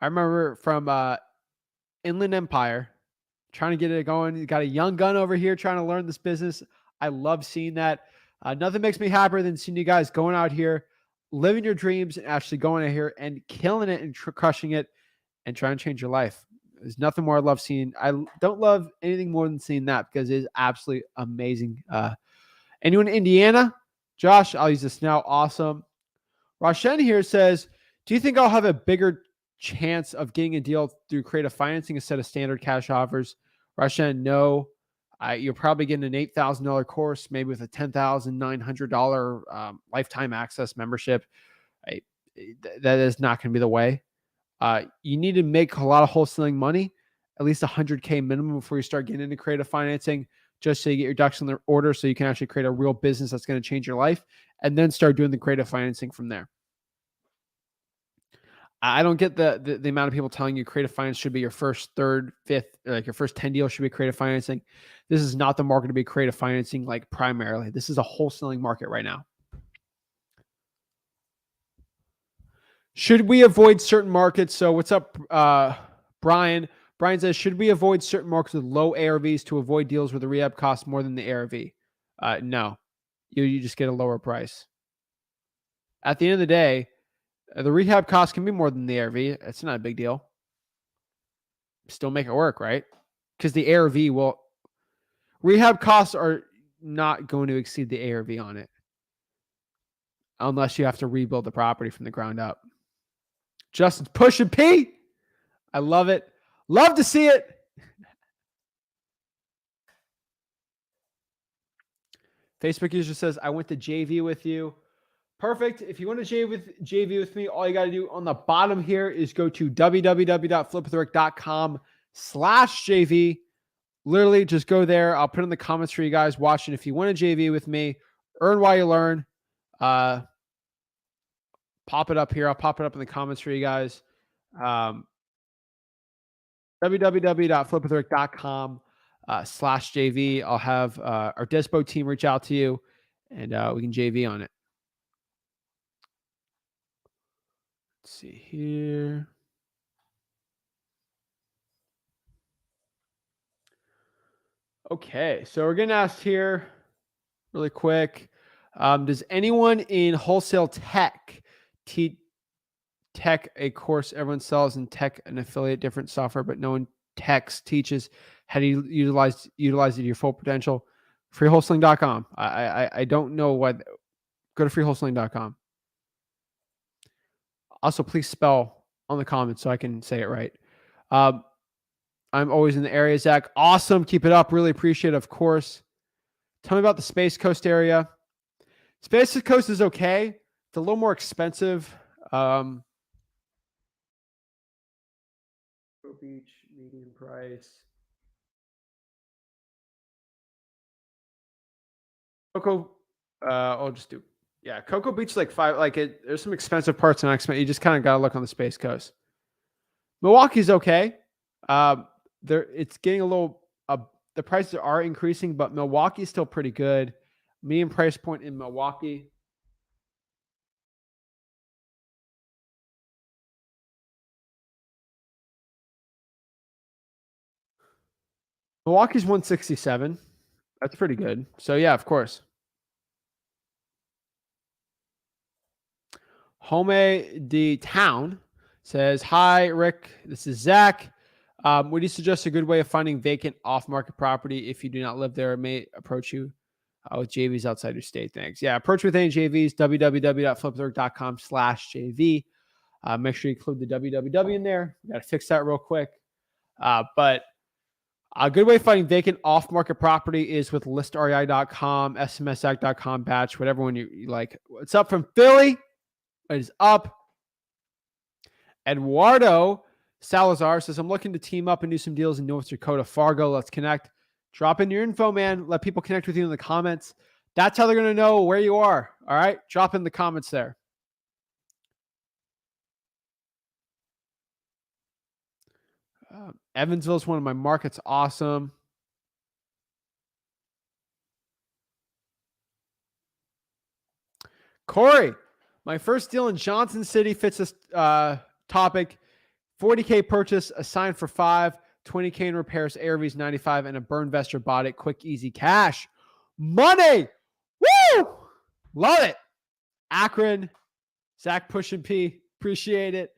remember from Inland Empire, trying to get it going. You got a young gun over here trying to learn this business. I love seeing that. Nothing makes me happier than seeing you guys going out here, living your dreams, and actually going out here and killing it and crushing it and trying to change your life. There's nothing more I love seeing. I don't love anything more than seeing that, because it is absolutely amazing. Anyone in Indiana? Josh, I'll use this now. Awesome. Rashen here says, do you think I'll have a bigger chance of getting a deal through creative financing instead of standard cash offers? Rashen, no. You're probably getting an $8,000 course, maybe with a $10,900 lifetime access membership. That is not going to be the way. You need to make a lot of wholesaling money, at least $100K minimum before you start getting into creative financing, just so you get your ducks in the order so you can actually create a real business that's going to change your life, and then start doing the creative financing from there. I don't get the amount of people telling you creative finance should be your first, third, fifth, like your first 10 deals should be creative financing. This is not the market to be creative financing, like primarily. This is a wholesaling market right now. Should we avoid certain markets? So what's up, Brian? Brian says, should we avoid certain markets with low ARVs to avoid deals where the rehab costs more than the ARV? No. You just get a lower price. At the end of the day, the rehab cost can be more than the ARV. It's not a big deal. Still make it work, right? Because the ARV rehab costs are not going to exceed the ARV on it, unless you have to rebuild the property from the ground up. Justin's pushing P. I love it. Love to see it. Facebook user says, I went to JV with you. Perfect. If you want to JV with me, all you got to do on the bottom here is go to www.flipwithrick.com/JV. Literally just go there. I'll put in the comments for you guys watching. If you want to JV with me, earn while you learn. Pop it up here. I'll pop it up in the comments for you guys. www.flipwithrick.com/JV. I'll have our Despo team reach out to you, and we can JV on it. Let's see here. Okay, so we're getting asked here really quick. Does anyone in wholesale tech teach tech a course everyone sells in tech, an affiliate, different software, but no one teaches how do you utilize it to your full potential? Freewholesaling.com. I don't know what. Go to freewholesaling.com. Also, please spell on the comments so I can say it right. I'm always in the area, Zach. Awesome. Keep it up. Really appreciate it, of course. Tell me about the Space Coast area. Space Coast is okay. It's a little more expensive. Beach, medium price. Cocoa, I'll just do. Yeah, Cocoa Beach is like $5. Like there's some expensive parts and expensive. You just kind of got to look on the Space Coast. Milwaukee's okay. It's getting a little. The prices are increasing, but Milwaukee's still pretty good. Medium price point in Milwaukee. Milwaukee's 167. That's pretty good. So yeah, of course. Home de Town says, "Hi, Rick. This is Zach. Would you suggest a good way of finding vacant off-market property if you do not live there? It may approach you with JVs outside your state. Thanks. Yeah, approach with any JVs. www.flipwork.com/JV. Make sure you include the www in there. We got to fix that real quick. But a good way of finding vacant off-market property is with listrei.com, smsac.com, batch, whatever one you like. What's up from Philly? It is up. Eduardo Salazar says, I'm looking to team up and do some deals in North Dakota, Fargo. Let's connect. Drop in your info, man. Let people connect with you in the comments. That's how they're going to know where you are. All right. Drop in the comments there. Evansville is one of my markets. Awesome. Corey, my first deal in Johnson City fits this topic. 40K purchase, assigned for 5, 20K in repairs, ARVs 95, and a burn investor bought it. Quick, easy cash. Money. Woo! Love it. Akron, Zach Pushing P. Appreciate it.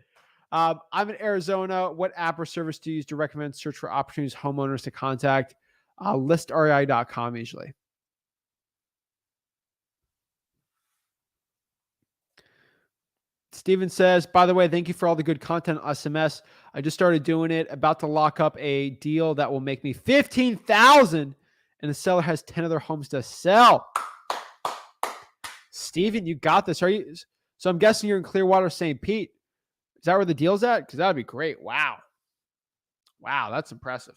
I'm in Arizona. What app or service do you use to recommend search for opportunities homeowners to contact? Listrei.com usually. Steven says, by the way, thank you for all the good content on SMS. I just started doing it. About to lock up a deal that will make me $15,000, and the seller has 10 other homes to sell. Steven, you got this. Are you? So I'm guessing you're in Clearwater, St. Pete. Is that where the deal's at? Because that would be great. Wow. Wow, that's impressive.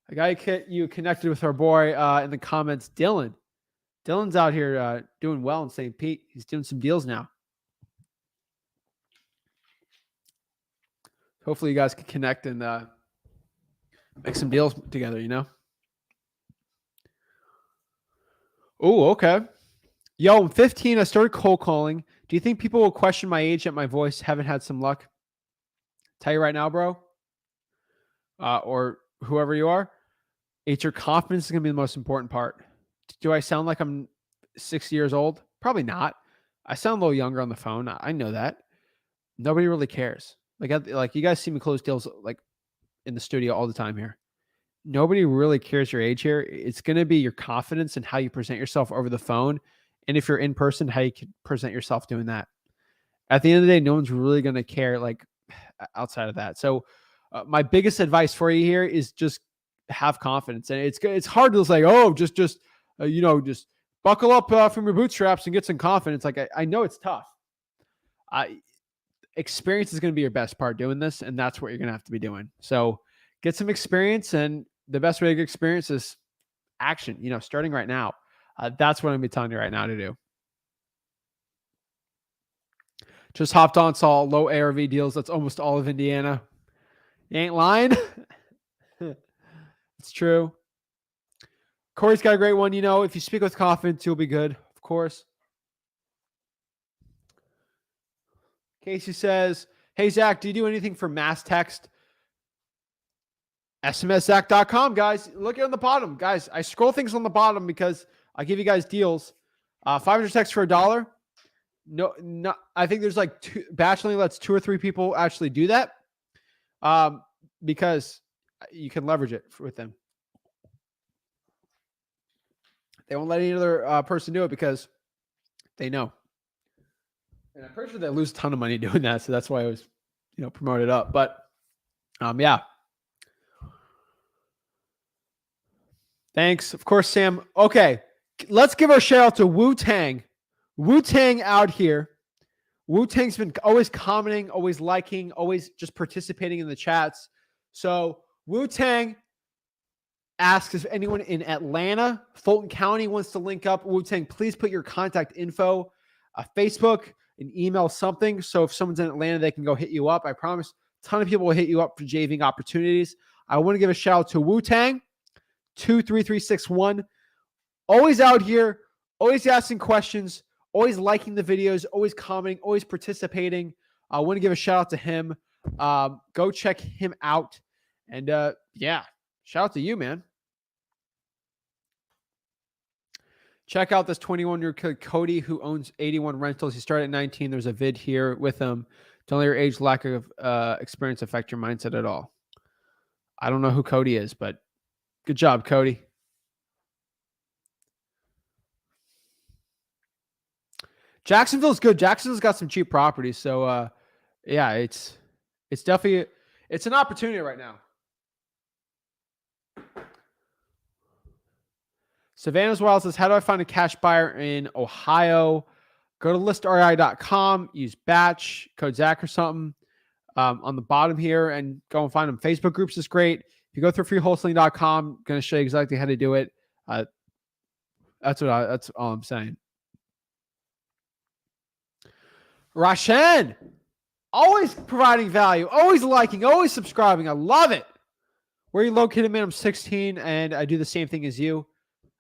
I got you connected with our boy in the comments, Dylan. Dylan's out here doing well in St. Pete. He's doing some deals now. Hopefully you guys can connect and make some deals together, you know? Oh, okay. Yo, I'm 15. I started cold calling. Do you think people will question my age at my voice? Haven't had some luck. Tell you right now, bro, or whoever you are, it's your confidence is going to be the most important part. Do I sound like I'm 60 years old? Probably not. I sound a little younger on the phone. I know that. Nobody really cares. Like you guys see me close deals like in the studio all the time here. Nobody really cares your age here. It's going to be your confidence and how you present yourself over the phone. And if you're in person, how you can present yourself doing that. At the end of the day, no one's really going to care like outside of that. So my biggest advice for you here is just have confidence. And it's hard to say, oh, just buckle up from your bootstraps and get some confidence. Like I know it's tough. Experience is going to be your best part doing this. And that's what you're going to have to be doing. So get some experience. And the best way to get experience is action, starting right now. That's what I'm going to be telling you right now to do. Just hopped on, saw low ARV deals. That's almost all of Indiana. You ain't lying. It's true. Corey's got a great one. If you speak with confidence, you'll be good. Of course. Casey says, hey, Zach, do you do anything for mass text? SMSZach.com, guys. Look on the bottom. Guys, I scroll things on the bottom because I give you guys deals. 500 texts for $1. No, I think there's like batch only lets 2 or 3 people actually do that. Because you can leverage it with them. They won't let any other person do it because they know. And I'm pretty sure they lose a ton of money doing that. So that's why I was, promoted up. But yeah. Thanks. Of course, Sam. Okay. Let's give our shout out to Wu-Tang. Wu-Tang out here. Wu-Tang's been always commenting, always liking, always just participating in the chats. So Wu-Tang asks if anyone in Atlanta, Fulton County wants to link up. Wu-Tang, please put your contact info, Facebook, an email, something. So if someone's in Atlanta, they can go hit you up. I promise a ton of people will hit you up for JVing opportunities. I want to give a shout out to Wu-Tang, 23361. Always out here, always asking questions, always liking the videos, always commenting, always participating. I want to give a shout out to him. Go check him out. And yeah, shout out to you, man. Check out this 21-year-old kid, Cody, who owns 81 rentals. He started at 19. There's a vid here with him. Don't let your age, lack of experience affect your mindset at all. I don't know who Cody is, but good job, Cody. Jacksonville's good. Jacksonville's got some cheap properties. So, yeah, it's definitely an opportunity right now. Savannah's Wild says, how do I find a cash buyer in Ohio? Go to listri.com, use batch, code Zach or something on the bottom here, and go and find them. Facebook groups is great. If you go through freewholesaling.com, going to show you exactly how to do it. That's all I'm saying. Rashan, always providing value, always liking, always subscribing. I love it. Where are you located, man? I'm 16, and I do the same thing as you.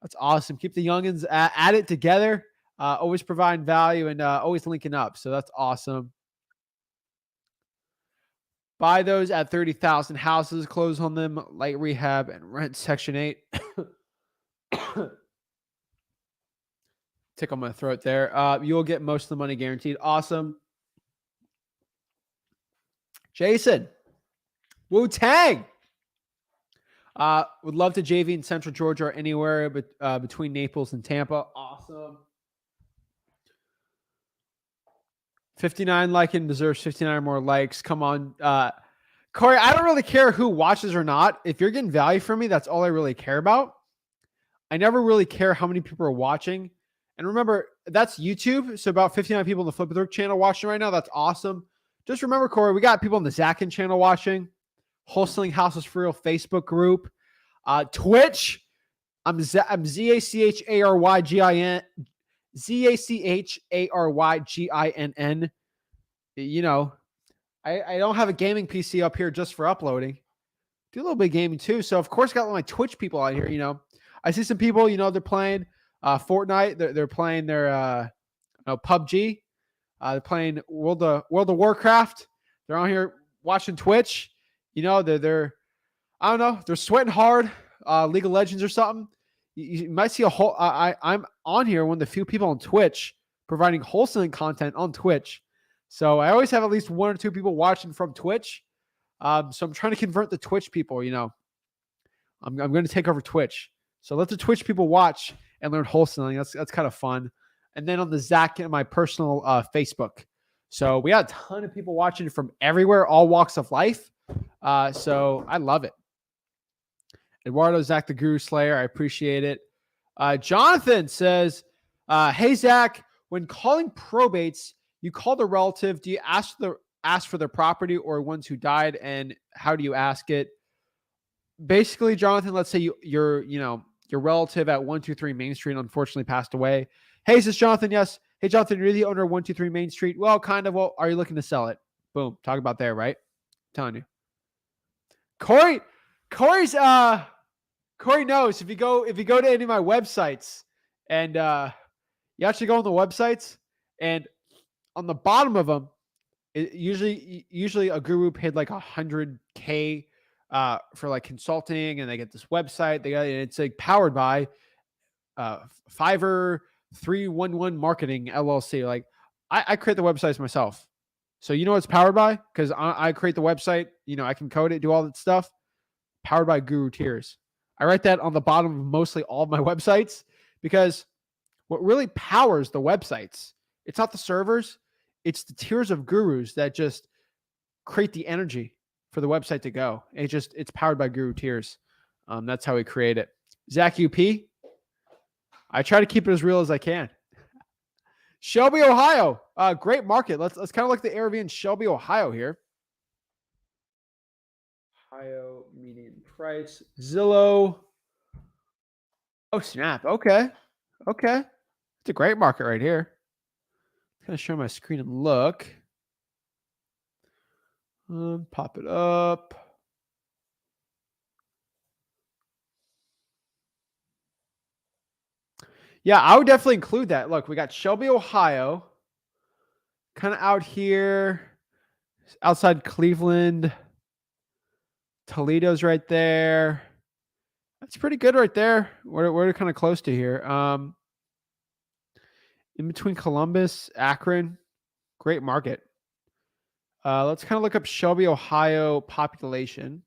That's awesome. Keep the youngins at it together. Always providing value and always linking up. So that's awesome. Buy those at 30,000 houses. Close on them. Light rehab and rent Section 8. Tickle my throat there. You'll get most of the money guaranteed. Awesome. Jason. Wu-Tang. Would love to JV in Central Georgia or anywhere between Naples and Tampa. Awesome. 59 liking deserves 59 more likes. Come on. Corey, I don't really care who watches or not. If you're getting value from me, that's all I really care about. I never really care how many people are watching. And remember, that's YouTube. So about 59 people on the Flip It Through channel watching right now. That's awesome. Just remember, Corey, we got people on the Zach Ginn channel watching. Wholesaling Houses for Real Facebook group. Twitch. I'm ZACHARYGIN. ZACHARYGINN. You know, I don't have a gaming PC up here just for uploading. Do a little bit of gaming too. So of course, got my Twitch people out here. You know, I see some people. They're playing Fortnite. They're playing their PUBG. They're playing World of Warcraft. They're on here watching Twitch. They're I don't know. They're sweating hard. League of Legends or something. You might see a whole. I'm on here, one of the few people on Twitch providing wholesaling content on Twitch. So I always have at least one or two people watching from Twitch. So I'm trying to convert the Twitch people. I'm going to take over Twitch. So let the Twitch people watch and learn wholesaling. That's kind of fun. And then on the Zach and my personal Facebook. So we had a ton of people watching from everywhere, all walks of life. So I love it. Eduardo, Zach the Guru Slayer, I appreciate it. Jonathan says, hey, Zach, when calling probates, you call the relative. Do you ask for their property or ones who died, and how do you ask it? Basically, Jonathan, let's say your relative at 123 Main Street unfortunately passed away. Hey, is this Jonathan? Yes. Hey, Jonathan, you're the owner of 123 Main Street. Well, kind of. Well, are you looking to sell it? Boom. Talk about there, right? I'm telling you. Corey knows if you go to any of my websites and you actually go on the websites and on the bottom of them, usually a guru paid like $100K for like consulting, and they get this website. It's like powered by Fiverr 311 Marketing LLC. Like I create the websites myself. So you know what it's powered by? Because I create the website. I can code it, do all that stuff. powered by Guru Tiers. I write that on the bottom of mostly all of my websites because what really powers the websites, it's not the servers, it's the tiers of gurus that just create the energy for the website to go. It's powered by Guru Tiers. That's how we create it. Zach UP, I try to keep it as real as I can. Shelby, Ohio, great market. Let's kind of look at the ARV in Shelby, Ohio here. Ohio median price, Zillow. Oh snap! Okay. It's a great market right here. I'm gonna show my screen and look. Pop it up. Yeah, I would definitely include that. Look, we got Shelby, Ohio, kind of out here, outside Cleveland. Toledo's right there. That's pretty good right there. We're kind of close to here. In between Columbus, Akron, great market. Let's kind of look up Shelby, Ohio population.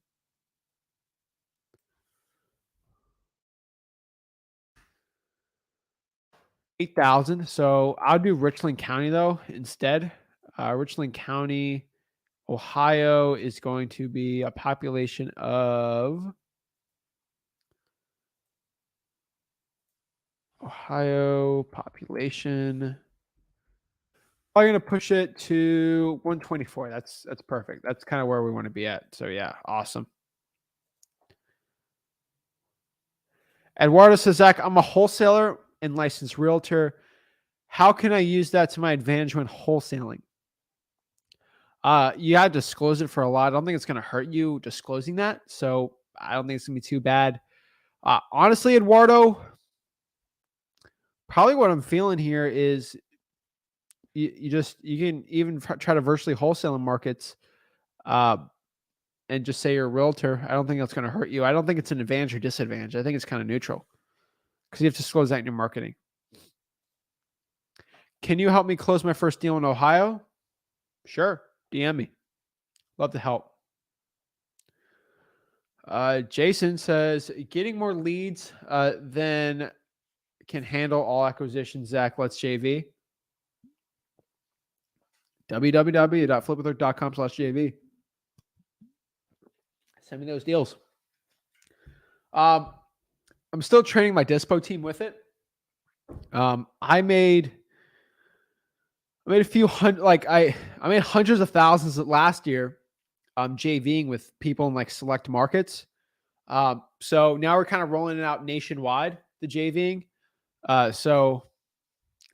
8,000. So I'll do Richland County though instead. Richland County, Ohio is going to be a population of Ohio population. I'm going to push it to 124. That's perfect. That's kind of where we want to be at. So yeah, awesome. Eduardo says, Zach, I'm a wholesaler and licensed realtor. How can I use that to my advantage when wholesaling? You have to disclose it for a lot. I don't think it's going to hurt you disclosing that. So I don't think it's going to be too bad. Honestly, Eduardo, probably what I'm feeling here is you can even try to virtually wholesale in markets and just say you're a realtor. I don't think that's going to hurt you. I don't think it's an advantage or disadvantage. I think it's kind of neutral because you have to disclose that in your marketing. Can you help me close my first deal in Ohio? Sure. DM me. Love to help. Jason says, getting more leads than can handle all acquisitions. Zach, let's JV. www.flipwither.com/JV. Send me those deals. I'm still training my Dispo team with it. I made a few hundred, I made hundreds of thousands last year, JVing with people in like select markets. So now we're kind of rolling it out nationwide, the JVing. So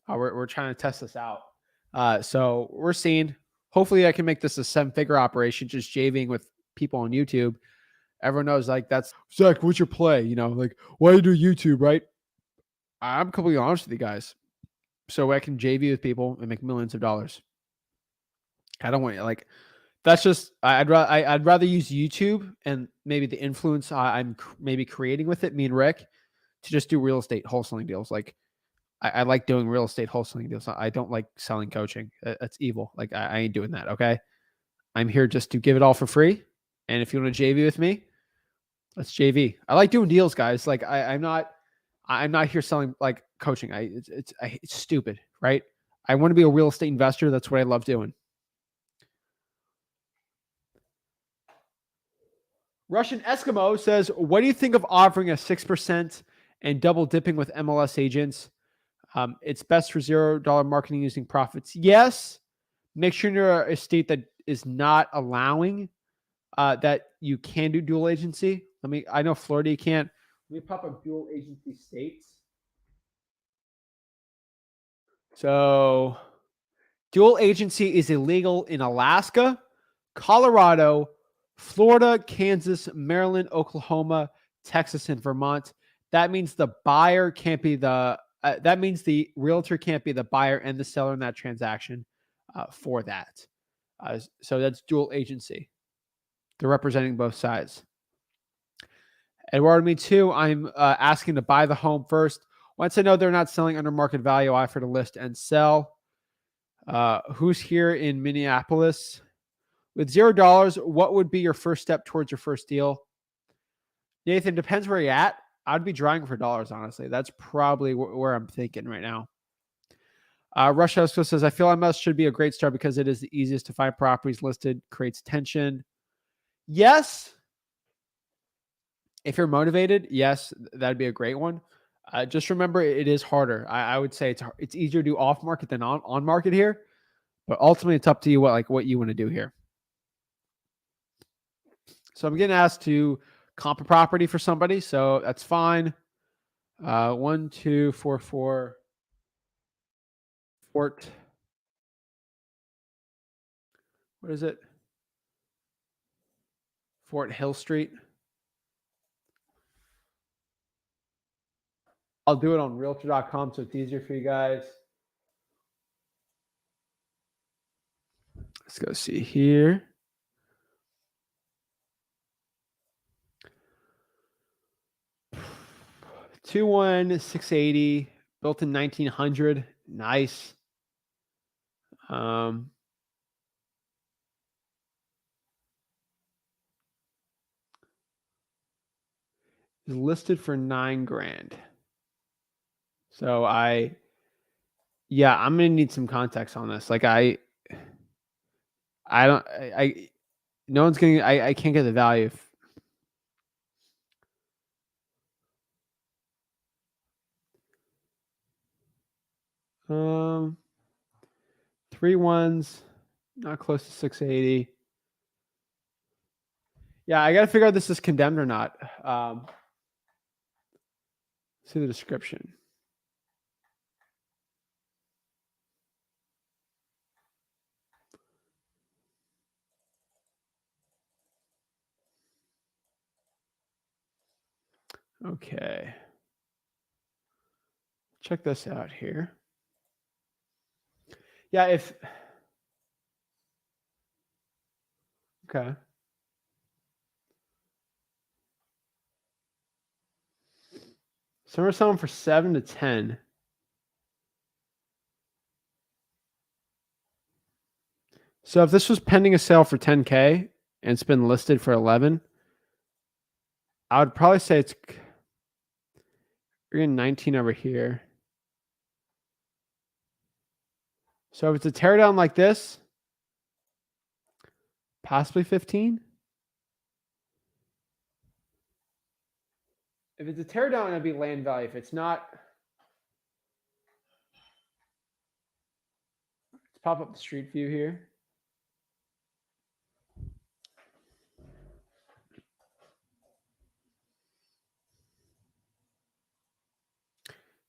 we're trying to test this out. So we're seeing, hopefully I can make this a 7-figure operation, just JVing with people on YouTube. Everyone knows like that's Zach, what's your play? You know, like why do you do YouTube, right? I'm completely honest with you guys. So I can JV with people and make millions of dollars. I don't want like that's just I'd rather use YouTube and maybe the influence I'm maybe creating with it, me and Rick, to just do real estate wholesaling deals. Like I like doing real estate wholesaling deals. I don't like selling coaching. That's evil. Like I ain't doing that. Okay, I'm here just to give it all for free. And if you want to JV with me, let's JV. I like doing deals, guys. Like I'm not here selling like coaching. It's stupid, right? I want to be a real estate investor. That's what I love doing. Russian Eskimo says, what do you think of offering a 6% and double dipping with MLS agents? It's best for $0 marketing using profits. Yes. Make sure you're a state that is not allowing that you can do dual agency. I know Florida you can't. Let me pop up dual agency states. So dual agency is illegal in Alaska, Colorado, Florida, Kansas, Maryland, Oklahoma, Texas, and Vermont. That means the buyer can't be that means the realtor can't be the buyer and the seller in that transaction for that. So that's dual agency. They're representing both sides. Eduardo, me too. I'm asking to buy the home first. Once I know they're not selling under market value, I offer to list and sell. Who's here in Minneapolis? With $0, what would be your first step towards your first deal? Nathan, depends where you're at. I'd be drawing for dollars, honestly. That's probably where I'm thinking right now. Rush House says, I feel MLS should be a great start because it is the easiest to find properties listed, creates tension. Yes. If you're motivated, yes, that'd be a great one. Just remember, it is harder. I would say it's easier to do off market than on market here, but ultimately it's up to you what you want to do here. So I'm getting asked to comp a property for somebody, so that's fine. 1244 Fort. What is it? Fort Hill Street. I'll do it on realtor.com so it's easier for you guys. Let's go see here. $21680, built in 1900. Nice. Is listed for $9,000. So I'm gonna need some context on this. Like no one's getting. I can't get the value. Three ones, not close to 680. Yeah, I got to figure out if this is condemned or not. See the description. Okay. Check this out here. Yeah, okay. So we're selling for 7 to 10. So if this was pending a sale for 10K and it's been listed for 11, I would probably say we're in 19 over here. So if it's a teardown like this, possibly 15. If it's a teardown, it'd be land value. If it's not, let's pop up the street view here.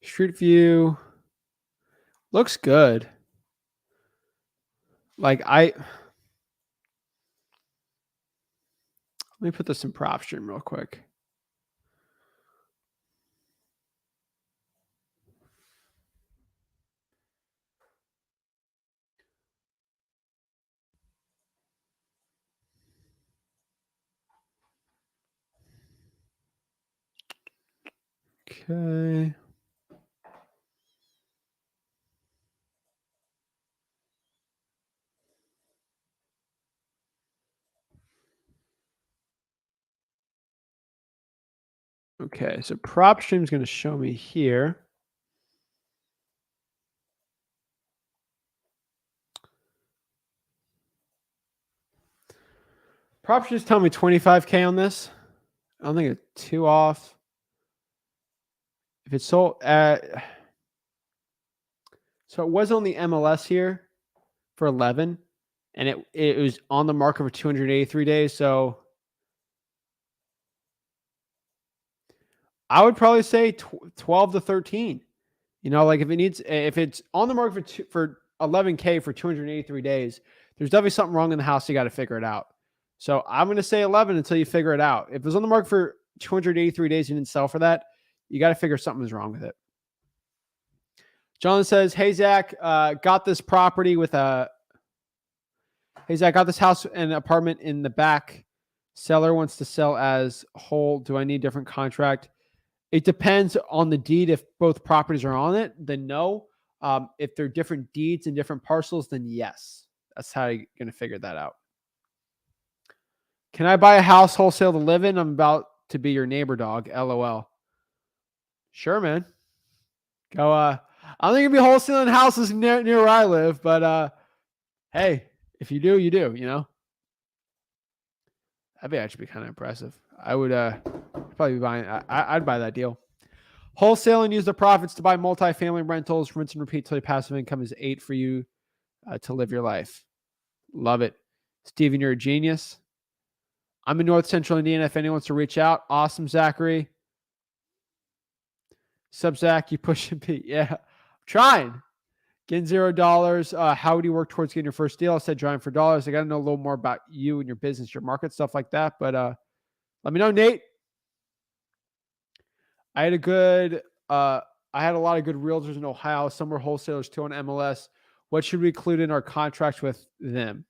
Street view looks good. Like let me put this in PropStream real quick. Okay. Okay, so PropStream is going to show me here. PropStream is telling me 25K on this. I don't think it's too off. If it's sold at, so it was on the MLS here for 11, and it was on the market for 283 days. So I would probably say 12 to 13. You know, like if it's on the market for 11K for 283 days, there's definitely something wrong in the house. You got to figure it out. So I'm going to say 11 until you figure it out. If it was on the market for 283 days, you didn't sell for that, you got to figure something's wrong with it. John says, hey, Zach, got this property with a, hey, Zach, got this house and apartment in the back. Seller wants to sell as whole. Do I need a different contract? It depends on the deed. If both properties are on it, then no. If they're different deeds and different parcels, then yes. That's how you're going to figure that out. Can I buy a house wholesale to live in? I'm about to be your neighbor dog. LOL. Sure, man. Go. I don't think you'll be wholesaling houses near where I live, but hey, if you do, you do. You know, that'd actually be kind of impressive. I would probably be buying. I'd buy that deal. Wholesale and use the profits to buy multifamily rentals. Rinse and repeat till your passive income is 8 for you to live your life. Love it. Steven, you're a genius. I'm in North Central Indiana. If anyone wants to reach out, awesome, Zachary. Sub Zach, you pushing Pete. Yeah, I'm trying. Getting $0. How would you work towards getting your first deal? I said drawing for dollars. I got to know a little more about you and your business, your market, stuff like that. But let me know, Nate. I had a lot of good realtors in Ohio. Some were wholesalers too on MLS. What should we include in our contracts with them?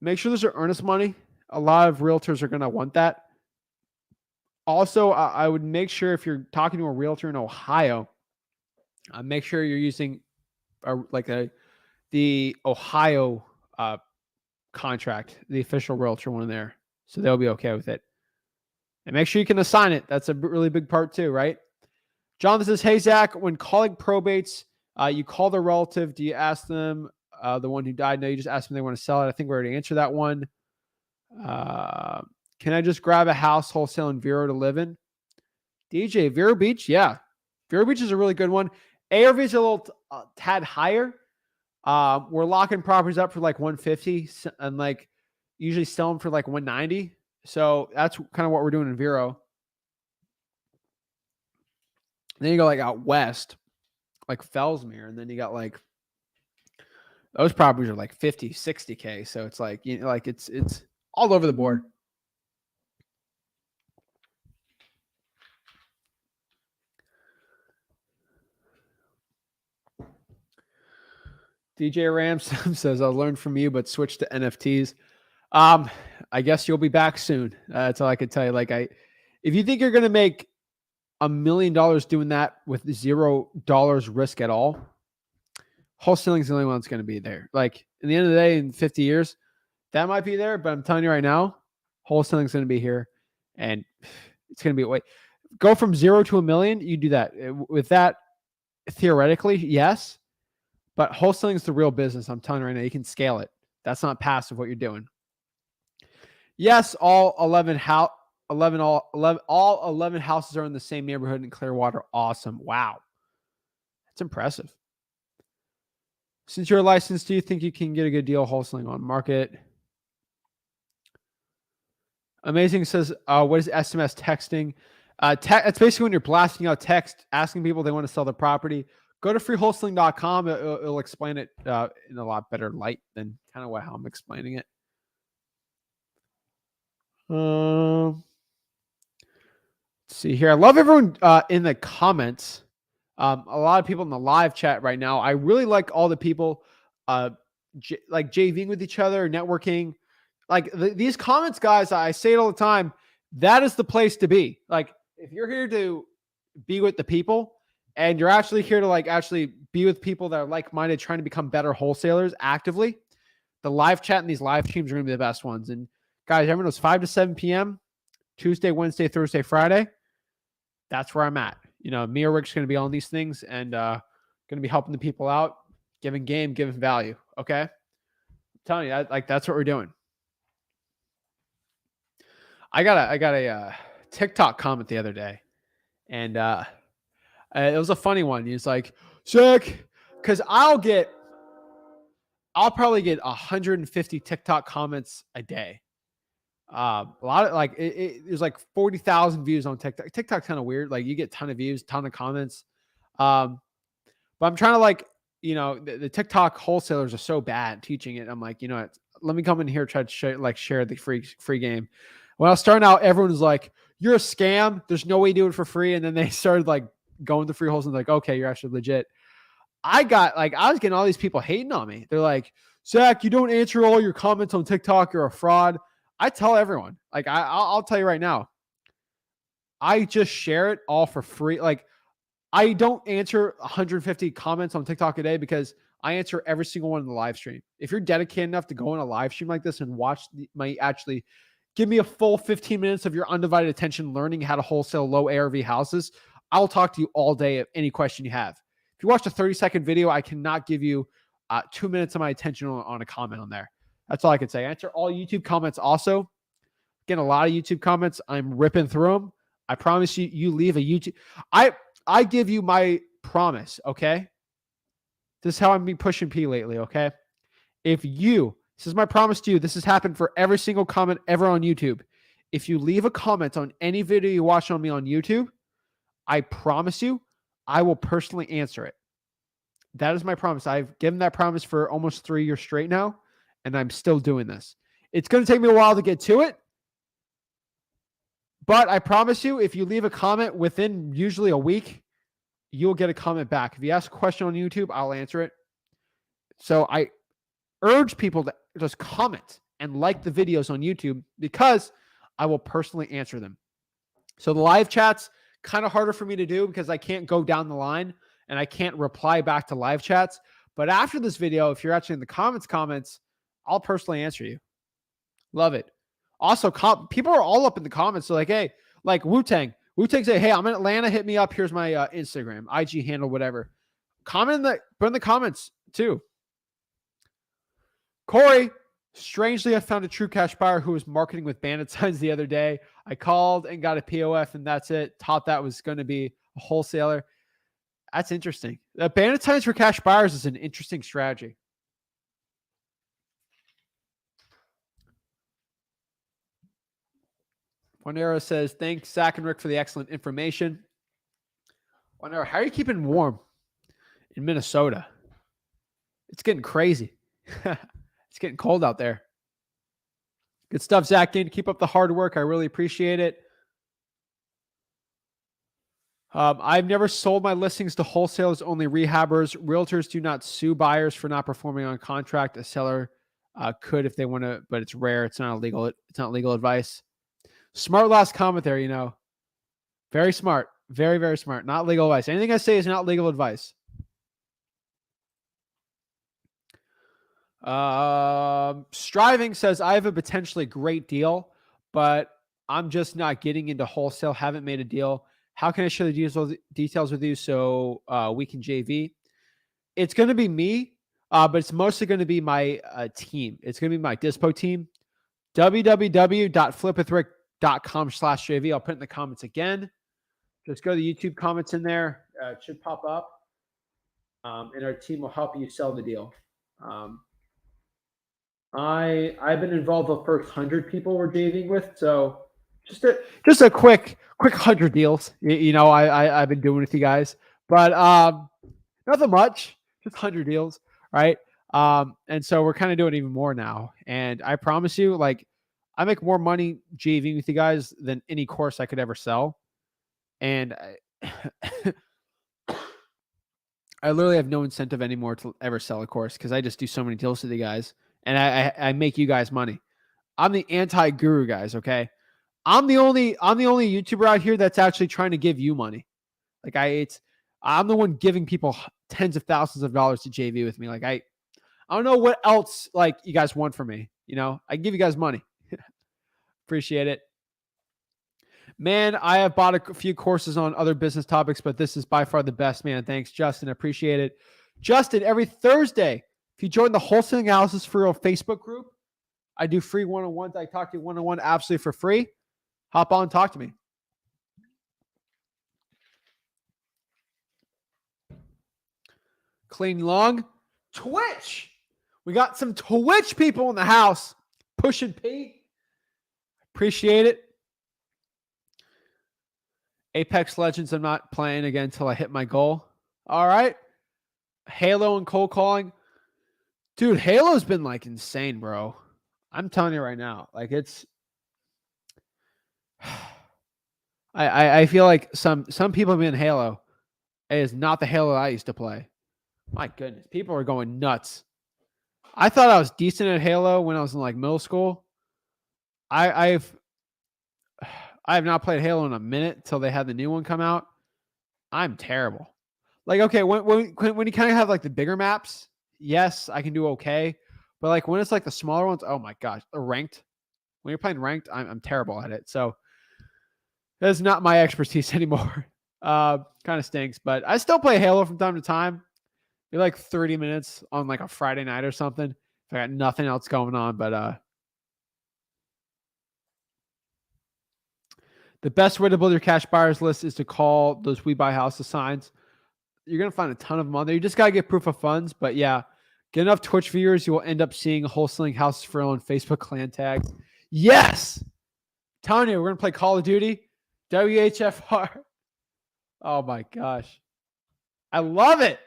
Make sure there's earnest money. A lot of realtors are going to want that. Also, I would make sure if you're talking to a realtor in Ohio, make sure you're using the Ohio contract, the official realtor one there. So they'll be okay with it. And make sure you can assign it. That's a really big part too, right? Jonathan says, hey, Zach, when calling probates, you call the relative. Do you ask them, the one who died? No, you just ask them if they want to sell it. I think we already answered that one. Can I just grab a house wholesale in Vero to live in? DJ, Vero Beach? Yeah. Vero Beach is a really good one. ARV is a little tad higher. We're locking properties up for like 150 and like usually sell them for like 190. So that's kind of what we're doing in Vero. Then you go like out west, like Fellsmere, and then you got like those properties are like 50, 60K. So it's like, you know, like it's all over the board. DJ Ramsam says, I'll learn from you, but switch to NFTs. I guess you'll be back soon. That's all I can tell you. Like if you think you're going to make $1 million doing that with $0 risk at all, wholesaling is the only one that's going to be there. Like in the end of the day, in 50 years, that might be there, but I'm telling you right now, wholesaling is going to be here and it's going to be go from 0 to $1 million. You do that with that. Theoretically, yes. But wholesaling is the real business. I'm telling you right now, you can scale it. That's not passive what you're doing. Yes, all 11 houses are in the same neighborhood in Clearwater. Awesome. Wow. That's impressive. Since you're licensed, do you think you can get a good deal wholesaling on market? Amazing says, what is SMS texting? It's basically when you're blasting out text, asking people if they want to sell their property. Go to freewholesaling.com. It'll explain it in a lot better light than kind of how I'm explaining it. Let's see here. I love everyone in the comments. A lot of people in the live chat right now. I really like all the people like JVing with each other, networking. Like these comments, guys, I say it all the time. That is the place to be. Like if you're here to be with the people, and you're actually here to actually be with people that are like-minded, trying to become better wholesalers actively, the live chat and these live streams are going to be the best ones. And guys, everyone knows 5 to 7 p.m., Tuesday, Wednesday, Thursday, Friday. That's where I'm at. You know, me or Rick's going to be on these things and going to be helping the people out, giving game, giving value. Okay. I'm telling you, that's what we're doing. I got a TikTok comment the other day and, it was a funny one. He's like, Zach, because I'll probably get 150 TikTok comments a day. A lot of there's like 40,000 views on TikTok. TikTok's kind of weird. Like you get a ton of views, ton of comments. But I'm trying to the TikTok wholesalers are so bad teaching it. I'm like, you know what? Let me come in here, try to share the free game. When I was starting out, everyone was like, you're a scam. There's no way you do it for free. And then they started going to free wholesale and okay, you're actually legit. I was getting all these people hating on me. They're like, Zach, you don't answer all your comments on TikTok. You're a fraud. I tell everyone, I'll tell you right now, I just share it all for free. Like I don't answer 150 comments on TikTok a day because I answer every single one in the live stream. If you're dedicated enough to go on a live stream like this and watch my actually give me a full 15 minutes of your undivided attention learning how to wholesale low ARV houses, I'll talk to you all day of any question you have. If you watch a 30-second video, I cannot give you 2 minutes of my attention on a comment on there. That's all I can say. I answer all YouTube comments also. Getting a lot of YouTube comments. I'm ripping through them. I promise you, you leave a YouTube. I give you my promise, okay? This is how I'm pushing P lately, okay? This is my promise to you. This has happened for every single comment ever on YouTube. If you leave a comment on any video you watch on me on YouTube, I promise you, I will personally answer it. That is my promise. I've given that promise for almost 3 years straight now, and I'm still doing this. It's going to take me a while to get to it, but I promise you, if you leave a comment within usually a week, you'll get a comment back. If you ask a question on YouTube, I'll answer it. So I urge people to just comment and like the videos on YouTube because I will personally answer them. So the live chats, kind of harder for me to do because I can't go down the line and I can't reply back to live chats. But after this video, if you're actually in the comments, I'll personally answer you. Love it. Also, people are all up in the comments. So like, hey, like Wu-Tang say, hey, I'm in Atlanta. Hit me up. Here's my Instagram, IG handle, whatever. Put in the comments too. Corey, strangely, I found a true cash buyer who was marketing with bandit signs the other day. I called and got a POF and that's it. Thought that was going to be a wholesaler. That's interesting. Bandit signs for cash buyers is an interesting strategy. One arrow says, thanks, Zach and Rick, for the excellent information. One arrow, how are you keeping warm in Minnesota? It's getting crazy. It's getting cold out there. Good stuff, Zach Ginn. Keep up the hard work. I really appreciate it. I've never sold my listings to wholesalers, only rehabbers. Realtors do not sue buyers for not performing on contract. A seller could if they want to, but it's rare. It's not illegal. It's not legal advice. Smart last comment there, Very smart. Very, very smart. Not legal advice. Anything I say is not legal advice. Striving says, I have a potentially great deal, but I'm just not getting into wholesale. Haven't made a deal. How can I share the details with you so we can JV? It's going to be me, but it's mostly going to be my team. It's going to be my Dispo team. www.flipwithrick.com/JV. I'll put it in the comments again. Just go to the YouTube comments in there. It should pop up. And our team will help you sell the deal. I've been involved with the first 100 people we're dating with. So just a quick 100 deals. I've been doing with you guys, but nothing much, just 100 deals. Right. And so we're kind of doing even more now. And I promise you, like, I make more money JVing with you guys than any course I could ever sell. And I literally have no incentive anymore to ever sell a course because I just do so many deals with you guys and I make you guys money. I'm the anti-guru, guys. Okay. I'm the only YouTuber out here that's actually trying to give you money. Like I'm the one giving people tens of thousands of dollars to JV with me. Like I don't know what else like you guys want from me. I give you guys money. Appreciate it. Man, I have bought a few courses on other business topics, but this is by far the best, man. Thanks, Justin. Appreciate it. Justin, every Thursday, if you join the Wholesaling Houses for Real Facebook group, I do free one-on-ones. I talk to you one-on-one absolutely for free. Hop on, talk to me. Clean long. Twitch. We got some Twitch people in the house. Pushing P. Appreciate it. Apex Legends, I'm not playing again until I hit my goal. All right. Halo and cold calling. Dude, Halo's been like insane, bro. I'm telling you right now. Like it's I feel like some people have been in Halo. It is not the Halo I used to play. My goodness. People are going nuts. I thought I was decent at Halo when I was in like middle school. I have not played Halo in a minute till they had the new one come out. I'm terrible. Like, okay, when you kind of have like the bigger maps, yes, I can do okay. But like when it's like the smaller ones, oh my gosh, ranked. When you're playing ranked, I'm terrible at it. So that's not my expertise anymore. Kind of stinks, but I still play Halo from time to time. Maybe like 30 minutes on like a Friday night or something. If I got nothing else going on, but the best way to build your cash buyers list is to call those We Buy Houses signs. You're going to find a ton of them on there. You just got to get proof of funds. But yeah, get enough Twitch viewers, you will end up seeing wholesaling houses for real on Facebook clan tags. Yes. Telling you, we're going to play Call of Duty. WHFR. Oh my gosh. I love it.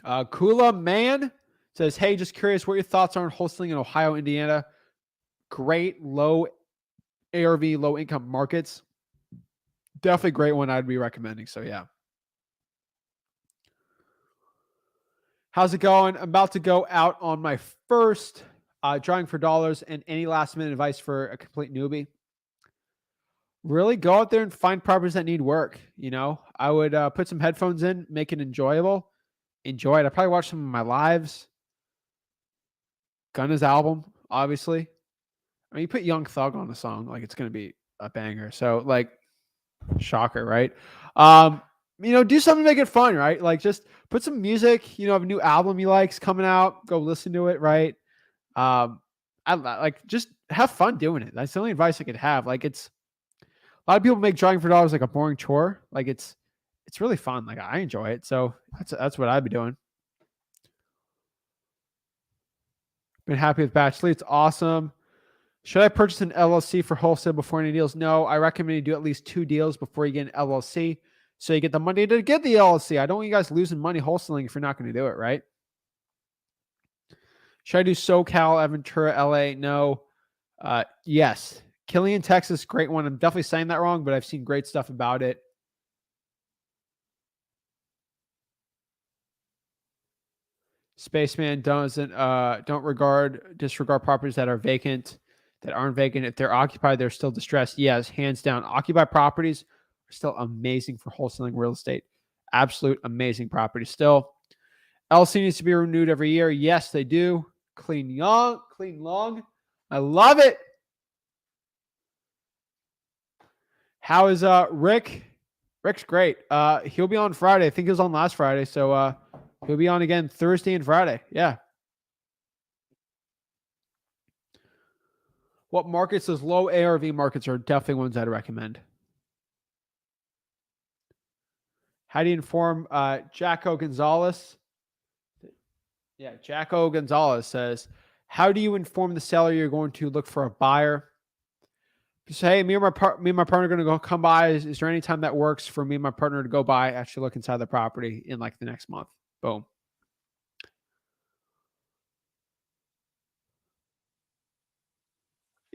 Kula Man says, hey, just curious what your thoughts are on wholesaling in Ohio, Indiana. Great low ARV, low income markets. Definitely a great one I'd be recommending. So yeah. How's it going? I'm about to go out on my first drawing for dollars, and any last minute advice for a complete newbie. Really go out there and find properties that need work. You know, I would put some headphones in, make it enjoyable. Enjoy it. I probably watch some of my lives. Gunna's album, obviously. I mean, you put Young Thug on the song, like it's going to be a banger. So, like, shocker, right? You know, do something to make it fun, right? Like, just put some music. You know, have a new album you like's coming out. Go listen to it, right? I like just have fun doing it. That's the only advice I could have. Like, it's a lot of people make drawing for dollars like a boring chore. Like, it's really fun. Like, I enjoy it. So that's what I'd be doing. Been happy with Bachelor. It's awesome. Should I purchase an LLC for wholesale before any deals? No, I recommend you do at least 2 deals before you get an LLC. So you get the money to get the LLC. I don't want you guys losing money wholesaling if you're not going to do it, right? Should I do SoCal, Aventura, LA? No. Yes. Killian, Texas, great one. I'm definitely saying that wrong, but I've seen great stuff about it. Spaceman don't disregard properties that are vacant, that aren't vacant. If they're occupied, they're still distressed. Yes, hands down. Occupied properties are still amazing for wholesaling real estate. Absolute amazing properties still. LC needs to be renewed every year. Yes, they do. Clean young, clean long. I love it. How is Rick? Rick's great. He'll be on Friday. I think he was on last Friday. So he'll be on again Thursday and Friday. Yeah. What markets? Those low ARV markets are definitely ones I'd recommend. How do you inform Jacko Gonzalez? Yeah, Jacko Gonzalez says, how do you inform the seller you're going to look for a buyer? Just say, hey, me and my partner are going to go come by. Is there any time that works for me and my partner to go by, actually look inside the property in like the next month? Boom.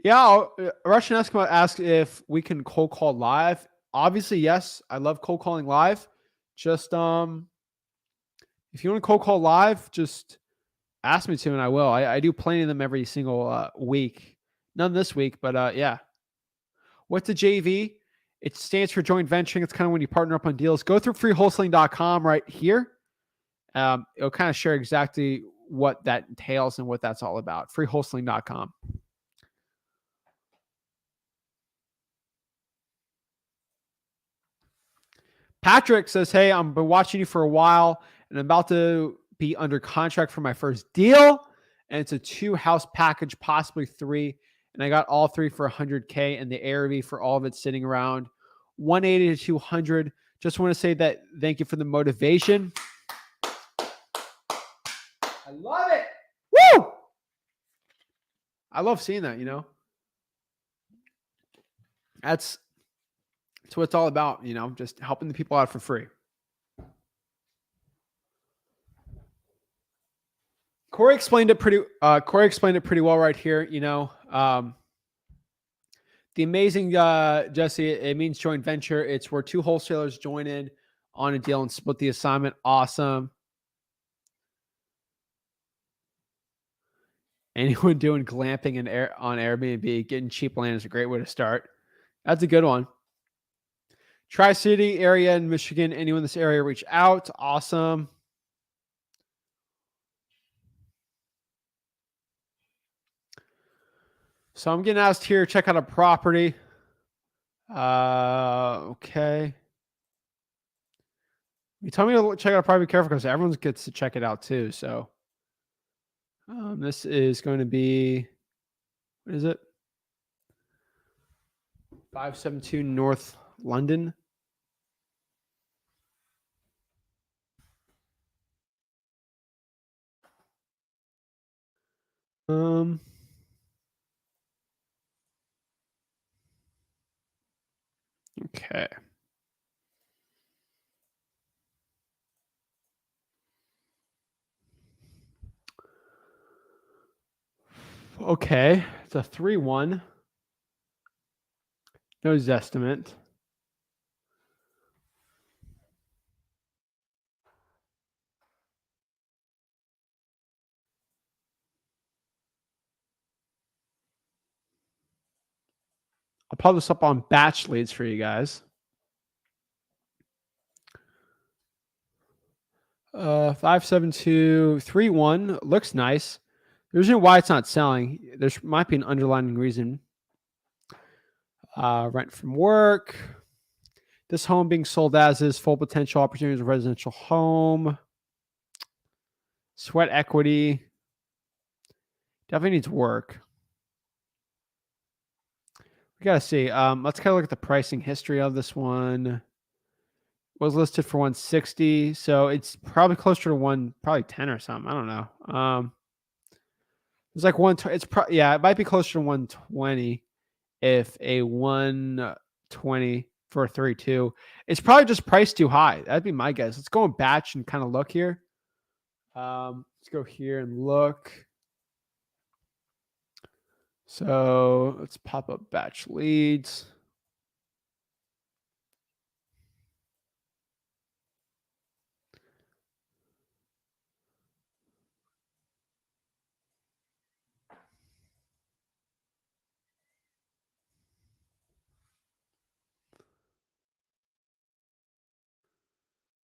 Yeah, Russian Eskimo asked if we can cold call live. Obviously, yes. I love cold calling live. Just if you want to cold call live, just ask me to, and I will. I do plenty of them every single week. None this week, but yeah. What's a JV? It stands for joint venturing. It's kind of when you partner up on deals. Go through freewholesaling.com right here. It'll kind of share exactly what that entails and what that's all about. Freewholesaling.com. Patrick says, hey, I've been watching you for a while and I'm about to be under contract for my first deal. And it's a 2-house package, possibly 3. And I got all 3 for $100K and the ARV for all of it sitting around 180 to 200. Just want to say that thank you for the motivation. I love it. Woo! I love seeing that, you know. That's what it's all about, you know, just helping the people out for free. Corey explained it pretty well right here, you know. The amazing Jesse, it means joint venture. It's where 2 wholesalers join in on a deal and split the assignment. Awesome. Anyone doing glamping on Airbnb, getting cheap land is a great way to start. That's a good one. Tri-City area in Michigan. Anyone in this area, reach out. Awesome. So I'm getting asked here, check out a property. Okay. You tell me to check out a property, be careful because everyone gets to check it out too. So this is going to be, what is it? 572 North London. Okay. Okay. It's a 3-1. No Zestimate. I'll pop this up on batch leads for you guys. 57231 looks nice. There's no why it's not selling. There might be an underlying reason. Rent from work. This home being sold as is, full potential opportunities of residential home. Sweat equity. Definitely needs work. We got to see. Let's kind of look at the pricing history of this one. Was listed for 160, so it's probably closer to probably 10 or something. I don't know. It's like it might be closer to 120 if a 120 for a 3.2. It's probably just priced too high. That'd be my guess. Let's go and batch and kind of look here. Let's go here and look. So let's pop up batch leads.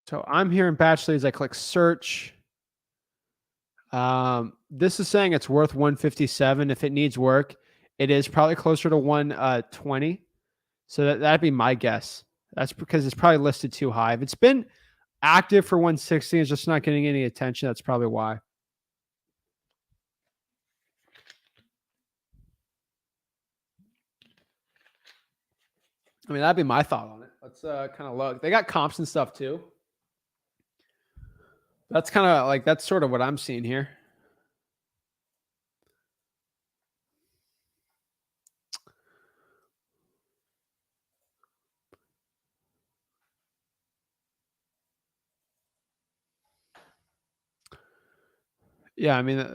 So I'm here in batch leads. I click search. This is saying it's worth 157. If it needs work, it is probably closer to 120. So that'd be my guess. That's because it's probably listed too high. If it's been active for 160, it's just not getting any attention. That's probably why. I mean, that'd be my thought on it. Let's kind of look. They got comps and stuff too. That's kind of like, that's sort of what I'm seeing here. Yeah, I mean,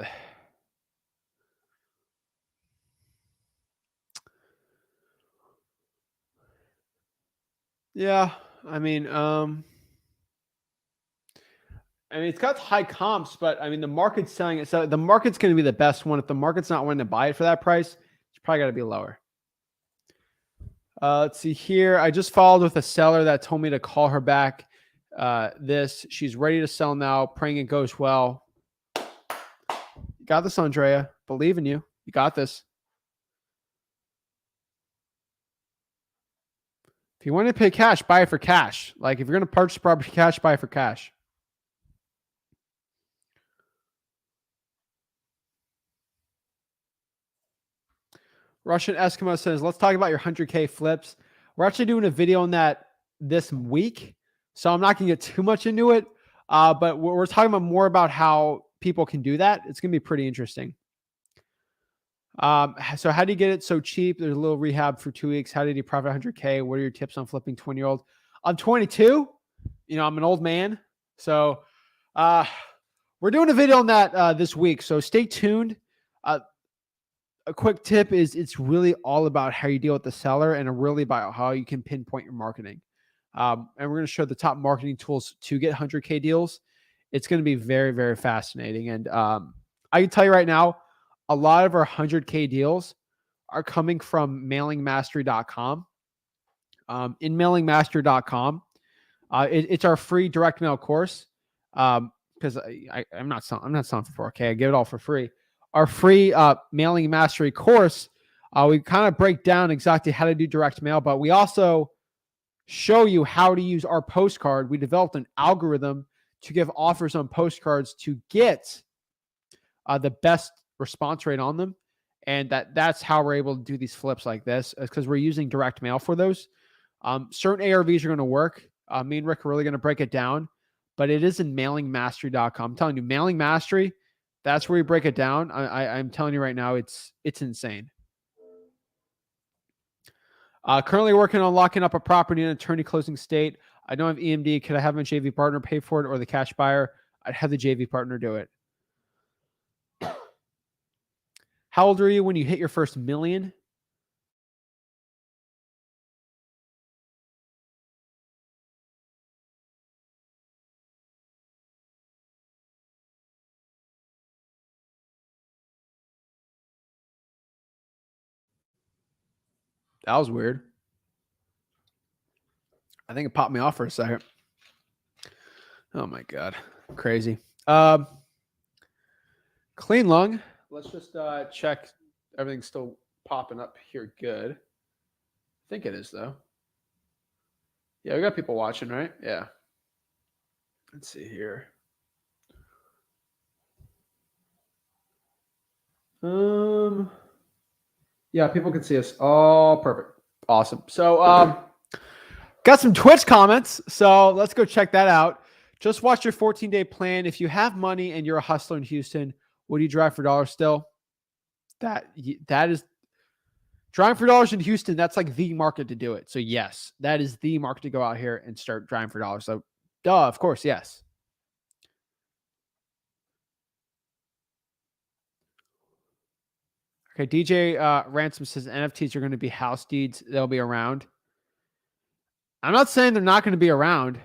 yeah, I mean, it's got high comps, but I mean, the market's selling it. So the market's going to be the best one. If the market's not wanting to buy it for that price, it's probably got to be lower. Let's see here. I just followed with a seller that told me to call her back. She's ready to sell now. Praying it goes well. You got this, Andrea. Believe in you. You got this. If you want to pay cash, buy it for cash. Like if you're going to purchase property cash, buy it for cash. Russian Eskimo says, let's talk about your 100K flips. We're actually doing a video on that this week, so I'm not going to get too much into it, but we're talking about more about how people can do that. It's going to be pretty interesting. So how do you get it so cheap? There's a little rehab for 2 weeks. How did you profit 100K? What are your tips on flipping 20-year-old? I'm 22. I'm an old man. So we're doing a video on that this week, so stay tuned. A quick tip is it's really all about how you deal with the seller and really about how you can pinpoint your marketing. And we're going to show the top marketing tools to get 100K deals. It's going to be very, very fascinating. And I can tell you right now, a lot of our 100K deals are coming from mailingmastery.com. in mailingmaster.com. It's our free direct mail course. Because I'm not selling for 4K. I give it all for free. Our free mailing mastery course, we kind of break down exactly how to do direct mail, but we also show you how to use our postcard. We developed an algorithm to give offers on postcards to get the best response rate on them. And that's how we're able to do these flips like this, because we're using direct mail for those. Certain ARVs are going to work. Me and Rick are really going to break it down, but it is in mailingmastery.com. I'm telling you, Mailing Mastery, that's where we break it down. I'm telling you right now, it's insane. Currently working on locking up a property in an attorney closing state. I don't have EMD. Could I have my JV partner pay for it or the cash buyer? I'd have the JV partner do it. How old were you when you hit your first million? That was weird. I think it popped me off for a second. Oh my God. Crazy. Clean lung. Let's just check everything's still popping up here. Good. I think it is though. Yeah, we got people watching, right? Yeah. Let's see here. Yeah, people can see us. Oh, perfect. Awesome. So got some Twitch comments. So let's go check that out. Just watch your 14-day plan. If you have money and you're a hustler in Houston, would you drive for dollars still? That is driving for dollars in Houston. That's like the market to do it. So yes, that is the market to go out here and start driving for dollars. So duh, of course, yes. Okay, DJ Ransom says NFTs are going to be house deeds. They'll be around. I'm not saying they're not going to be around,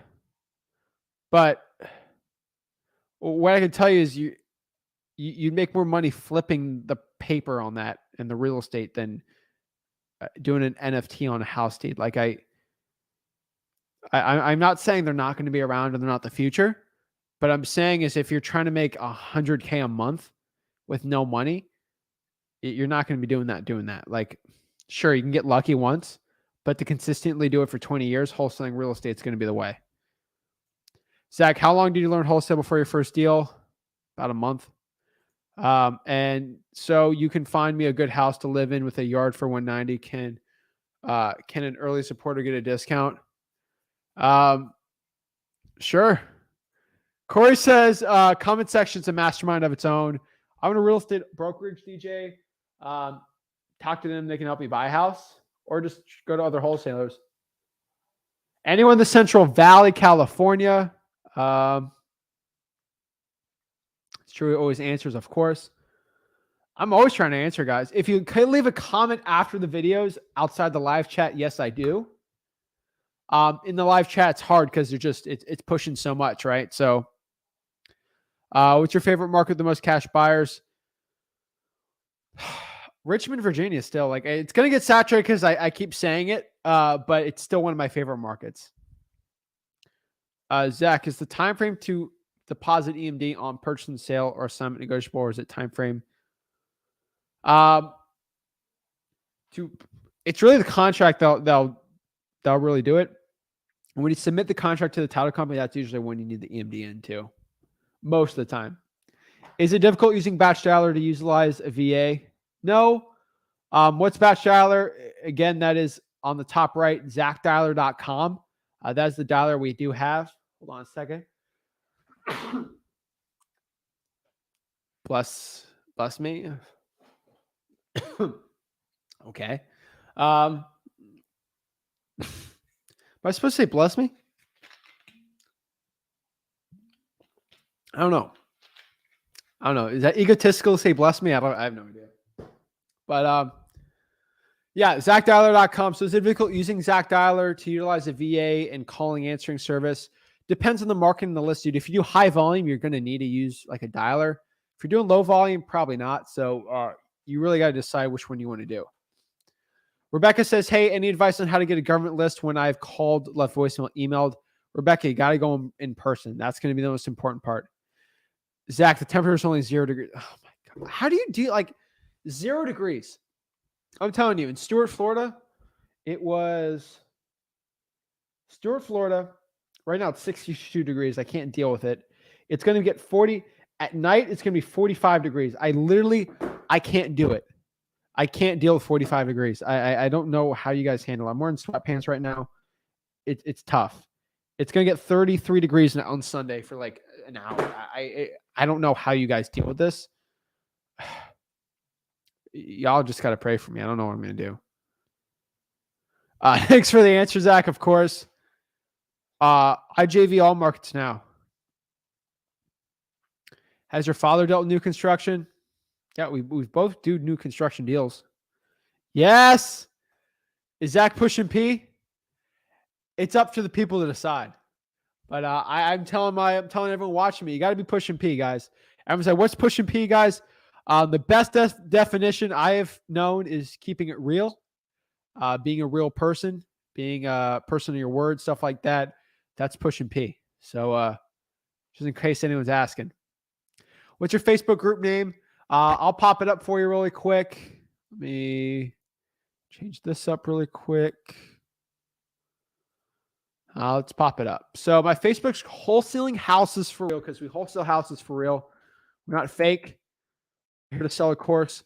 but what I can tell you is you'd make more money flipping the paper on that and the real estate than doing an NFT on a house deed. Like I'm not saying they're not going to be around and they're not the future, but I'm saying is if you're trying to make $100K a month with no money, you're not going to be doing that. Like, sure, you can get lucky once, but to consistently do it for 20 years, wholesaling real estate is going to be the way. Zach, how long did you learn wholesale before your first deal? About a month. And so you can find me a good house to live in with a yard for $190. Can an early supporter get a discount? Sure. Corey says, comment section's a mastermind of its own. I'm in a real estate brokerage, DJ. Talk to them. They can help me buy a house or just go to other wholesalers. Anyone in the Central Valley, California. It's true. It always answers, of course. I'm always trying to answer, guys. If you could leave a comment after the videos outside the live chat, yes, I do. In the live chat, it's hard because it's pushing so much, right? So, what's your favorite market with the most cash buyers? Richmond, Virginia, still like it's gonna get saturated because I keep saying it, but it's still one of my favorite markets. Zach, is the time frame to deposit EMD on purchase and sale or assignment negotiable, or is it time frame? It's really the contract they'll really do it. And when you submit the contract to the title company, that's usually when you need the EMD in too. Most of the time. Is it difficult using batch dialer to utilize a VA? No. What's batch dialer? Again, that is on the top right, zachdialer.com. That's the dialer we do have. Hold on a second. Bless me. Okay. Am I supposed to say bless me? I don't know. Is that egotistical to say bless me? I have no idea. But yeah, ZachDialer.com. So is it difficult using Zach Dialer to utilize a VA and calling answering service? Depends on the market and the list, dude. If you do high volume, you're going to need to use like a dialer. If you're doing low volume, probably not. So you really got to decide which one you want to do. Rebecca says, hey, any advice on how to get a government list when I've called, left voicemail, emailed? Rebecca, you got to go in person. That's going to be the most important part. Zach, the temperature is only 0 degrees. Oh my God. How do you do like 0 degrees? I'm telling you, in Stuart, Florida, it was Stuart, Florida. Right now it's 62 degrees. I can't deal with it. It's going to get 40 at night. It's going to be 45 degrees. I can't do it. I can't deal with 45 degrees. I don't know how you guys handle it. I'm wearing sweatpants right now. It's tough. It's going to get 33 degrees on Sunday for like an hour. I don't know how you guys deal with this. Y'all just got to pray for me. I don't know what I'm going to do. Thanks for the answer, Zach, of course. I JV all markets now. Has your father dealt with new construction? Yeah, we both do new construction deals. Yes. Is Zach pushing P? It's up to the people to decide. But I'm telling everyone watching me, you got to be pushing P, guys. Everyone's like, what's pushing P, guys? The best definition I have known is keeping it real, being a real person, being a person of your word, stuff like that. That's pushing P. So just in case anyone's asking. What's your Facebook group name? I'll pop it up for you really quick. Let me change this up really quick. Let's pop it up. So my Facebook's Wholesaling Houses for Real, because we wholesale houses for real. We're not fake. We're here to sell a course.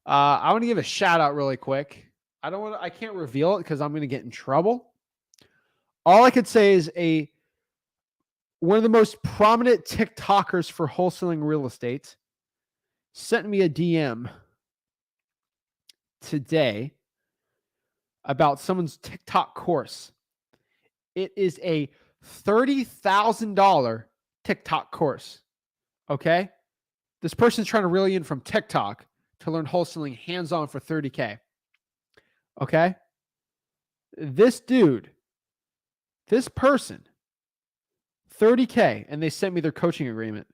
I want to give a shout out really quick. I can't reveal it because I'm going to get in trouble. All I could say is one of the most prominent TikTokers for wholesaling real estate sent me a DM today about someone's TikTok course. It is a $30,000 TikTok course. Okay? This person's trying to reel you in from TikTok to learn wholesaling hands-on for $30K. Okay? This person, $30K, and they sent me their coaching agreement.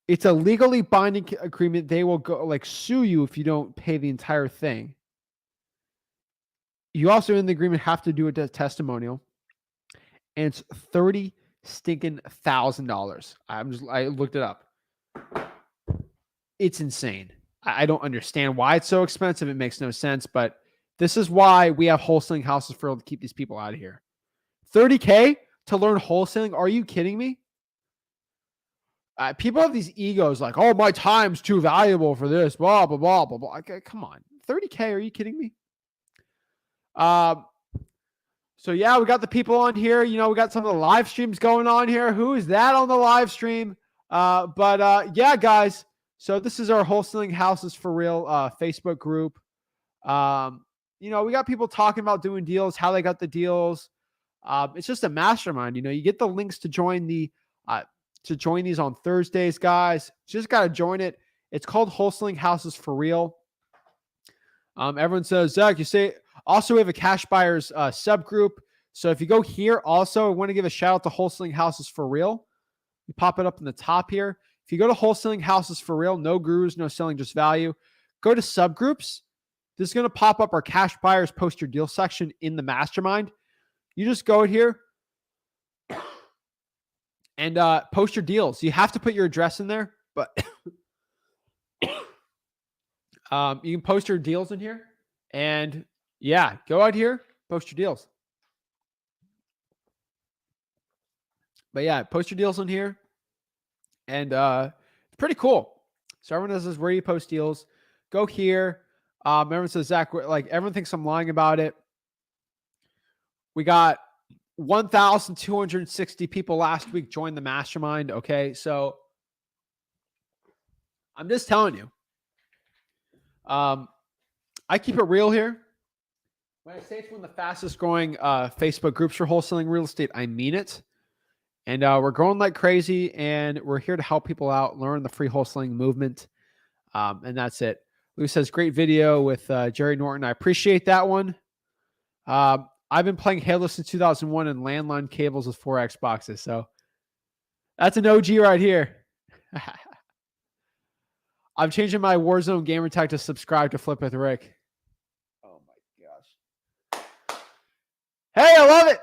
It's a legally binding agreement. They will go sue you if you don't pay the entire thing. You also in the agreement have to do a testimonial, and it's $30,000. I looked it up. It's insane. I don't understand why it's so expensive. It makes no sense, but this is why we have wholesaling houses for real to keep these people out of here. $30K to learn wholesaling? Are you kidding me? People have these egos like, oh, my time's too valuable for this, blah, blah, blah, blah, blah. Okay, come on. $30K, are you kidding me? So yeah, we got the people on here. We got some of the live streams going on here. Who is that on the live stream? Yeah, guys. So this is our Wholesaling Houses for Real Facebook group. We got people talking about doing deals, how they got the deals. It's just a mastermind. You get the links to join these on Thursdays, guys. Just got to join it. It's called Wholesaling Houses for Real. Everyone says, Zach, you say, also we have a cash buyers subgroup. So if you go here, also, I want to give a shout out to Wholesaling Houses for Real. You pop it up in the top here. If you go to Wholesaling Houses for Real, no gurus, no selling, just value. Go to subgroups. This is going to pop up our cash buyers post your deal section in the mastermind. You just go here and post your deals. You have to put your address in there, but you can post your deals in here. And yeah, go out here, post your deals. But yeah, post your deals in here. And it's pretty cool. So everyone says, where do you post deals? Go here. Everyone says, Zach, everyone thinks I'm lying about it. We got 1,260 people last week joined the mastermind. Okay. So I'm just telling you. I keep it real here. When I say it's one of the fastest growing Facebook groups for wholesaling real estate, I mean it. And we're growing like crazy, and we're here to help people out, learn the free wholesaling movement. And that's it. Lou says, great video with Jerry Norton. I appreciate that one. I've been playing Halo since 2001 and landline cables with 4 Xboxes. So that's an OG right here. I'm changing my Warzone gamer tag to subscribe to Flip with Rick. Oh Hey, I love it.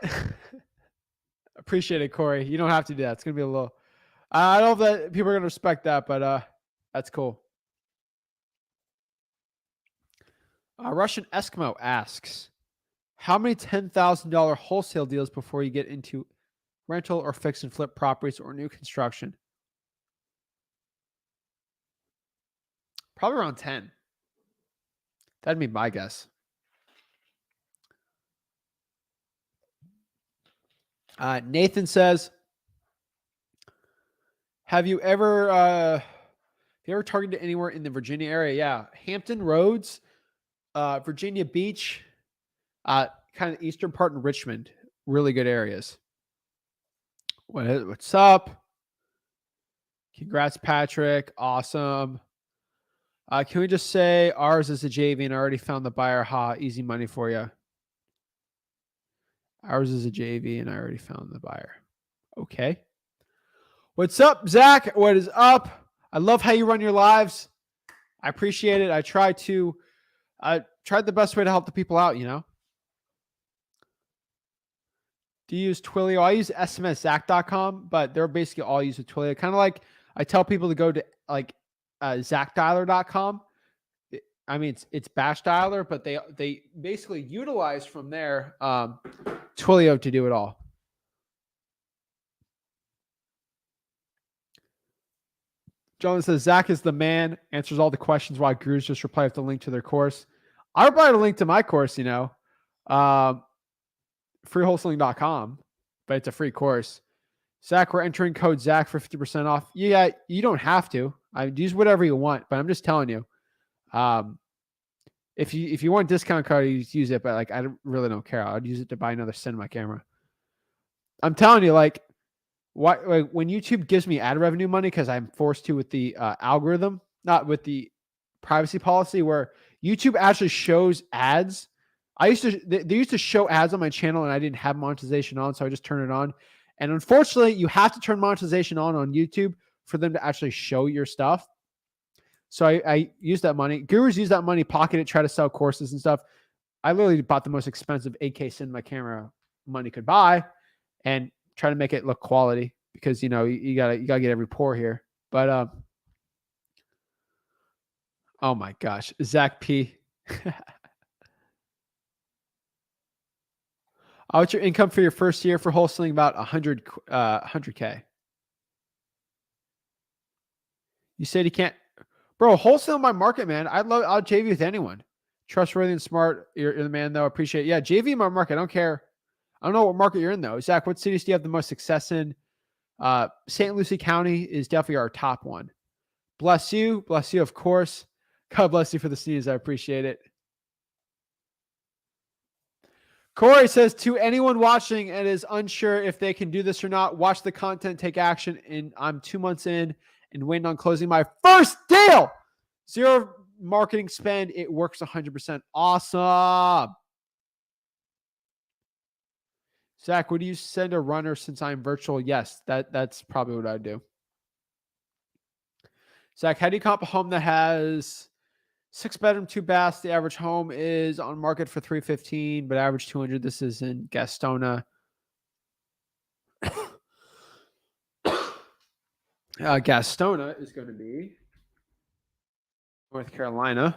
Appreciate it, Corey. You don't have to do that. It's gonna be a little. I don't know if that people are gonna respect that, but that's cool. Russian Eskimo asks, how many $10,000 wholesale deals before you get into rental or fix and flip properties or new construction? Probably around 10. That'd be my guess. Nathan says, have you ever targeted anywhere in the Virginia area? Yeah. Hampton Roads, Virginia Beach, kind of eastern part in Richmond. Really good areas. What's up? Congrats, Patrick. Awesome. Can we just say ours is a JV and I already found the buyer? Ha, easy money for you. Ours is a JV and I already found the buyer. Okay. What's up, Zach? What is up? I love how you run your lives. I appreciate it. I tried the best way to help the people out, you know. Do you use Twilio? I use smszach.com, but they're basically all used with Twilio. Kind of like I tell people to go to like zachdialer.com. I mean, it's bash dialer, but they basically utilize from there Twilio to do it all. John says, Zach is the man, answers all the questions while gurus just reply with the link to their course. I reply to the link to my course, you know, freewholesaling.com, but it's a free course. Zach, we're entering code Zach for 50% off. Yeah, you don't have to. I use whatever you want, but I'm just telling you. If you want a discount code, you use it, but like I really don't care. I'd use it to buy another cinema camera. I'm telling you, like when YouTube gives me ad revenue money because I'm forced to with the algorithm, not with the privacy policy, where YouTube actually shows ads. They used to show ads on my channel and I didn't have monetization on, so I just turn it on. And unfortunately, you have to turn monetization on YouTube for them to actually show your stuff. So I use that money. Gurus use that money, pocket it, try to sell courses and stuff. I literally bought the most expensive 8K cinema camera money could buy and try to make it look quality because, you know, you gotta get every pore here. But oh my gosh, Zach P. What's your income for your first year for wholesaling? About 100K. You said you can't, bro. Wholesale my market, man. I'll JV with anyone. Trustworthy and smart. You're the man, though. Appreciate it. Yeah, JV my market. I don't care. I don't know what market you're in, though. Zach, what cities do you have the most success in? St. Lucie County is definitely our top one. Bless you, of course. God bless you for the sneeze. I appreciate it. Corey says, to anyone watching and is unsure if they can do this or not, watch the content, take action. And I'm 2 months in and waiting on closing my first deal. Zero marketing spend. It works 100%. Awesome. Zach, would you send a runner since I'm virtual? Yes, that's probably what I'd do. Zach, how do you comp a home that has 6-bedroom, 2 baths? The average home is on market for $315, but average $200. This is in Gastonia. Gastonia is going to be North Carolina.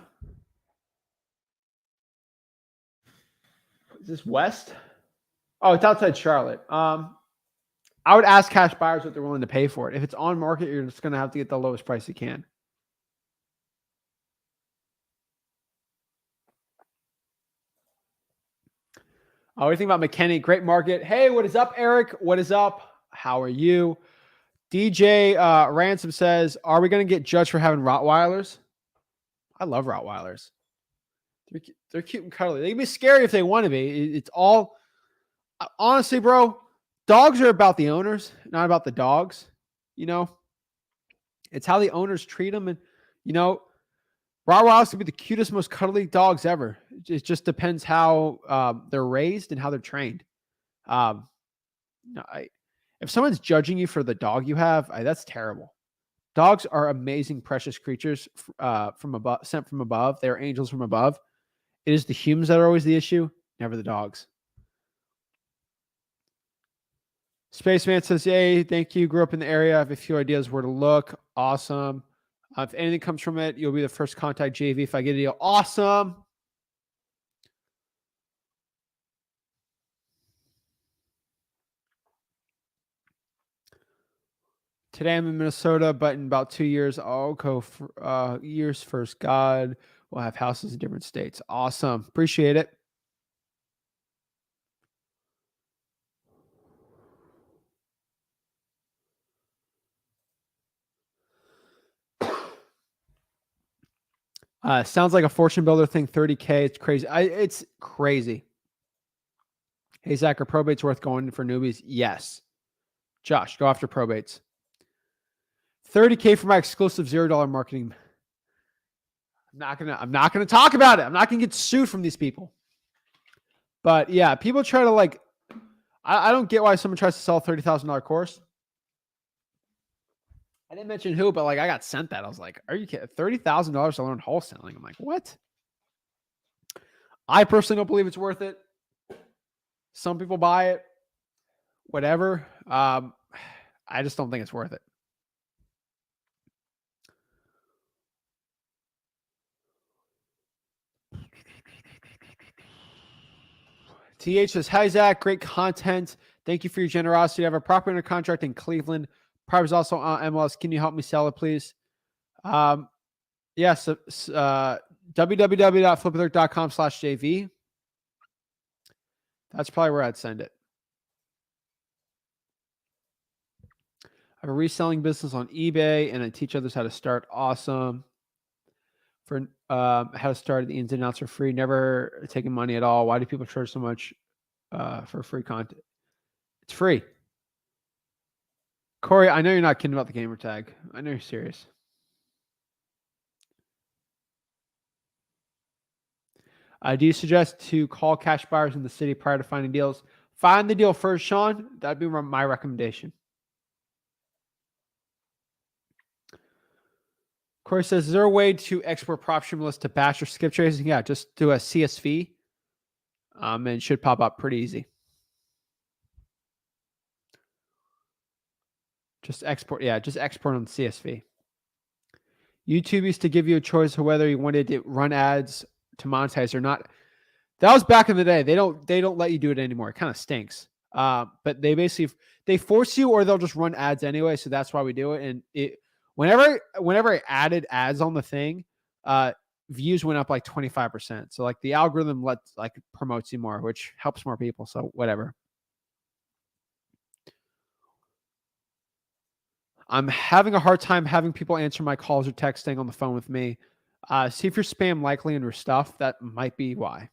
Is this west? Oh, it's outside Charlotte. I would ask cash buyers what they're willing to pay for it. If it's on market, you're just going to have to get the lowest price you can. What do you think about McKinney? Great market. Hey, what is up, Eric? What is up? How are you? DJ Ransom says, are we going to get judged for having Rottweilers? I love Rottweilers. They're cute and cuddly. They can be scary if they want to be. It's all, honestly, bro, dogs are about the owners, not about the dogs. You know, it's how the owners treat them. And, you know, Rottweilers can be the cutest, most cuddly dogs ever. It just depends how they're raised and how they're trained. If someone's judging you for the dog you have, that's terrible. Dogs are amazing, precious creatures from above, sent from above. They're angels from above. It is the humans that are always the issue, never the dogs. Spaceman says, "Yay, thank you. Grew up in the area. I have a few ideas where to look. Awesome. If anything comes from it, you'll be the first to contact JV if I get a deal. Awesome." Today I'm in Minnesota, but in about 2 years, I'll go for years first. God, we'll have houses in different states. Awesome. Appreciate it. Sounds like a fortune builder thing. 30K. It's crazy. It's crazy. Hey, Zach, are probates worth going for newbies? Yes. Josh, go after probates. 30K for my exclusive $0 marketing. I'm not gonna talk about it. I'm not gonna get sued from these people. But yeah, people try to like. I don't get why someone tries to sell a $30,000 course. I didn't mention who, but like I got sent that. I was like, "Are you kidding? $30,000 to learn wholesaling?" I'm like, "What?" I personally don't believe it's worth it. Some people buy it, whatever. I just don't think it's worth it. TH says, "Hi, Zach. Great content. Thank you for your generosity. I have a property under contract in Cleveland. Property is also on MLS. Can you help me sell it, please?" Yes. www.flipathrift.com/JV. That's probably where I'd send it. I have a reselling business on eBay and I teach others how to start. Awesome. For how to start, the ins and outs are free. Never taking money at all. Why do people charge so much for free content? It's free. Corey, I know you're not kidding about the gamer tag. I know you're serious. Do you suggest to call cash buyers in the city prior to finding deals? Find the deal first, Sean. That'd be my recommendation. Corey says, "Is there a way to export PropStream list to batch or skip tracing?" Yeah, just do a CSV. And it should pop up pretty easy. Just export. Yeah, just export on CSV. YouTube used to give you a choice of whether you wanted to run ads to monetize or not. That was back in the day. They don't let you do it anymore. It kind of stinks. But they force you, or they'll just run ads anyway. So that's why we do it. And whenever I added ads on the thing, views went up like 25%. So like the algorithm promotes you more, which helps more people. So whatever. I'm having a hard time having people answer my calls or texting on the phone with me. See if you're spam likely under stuff. That might be why.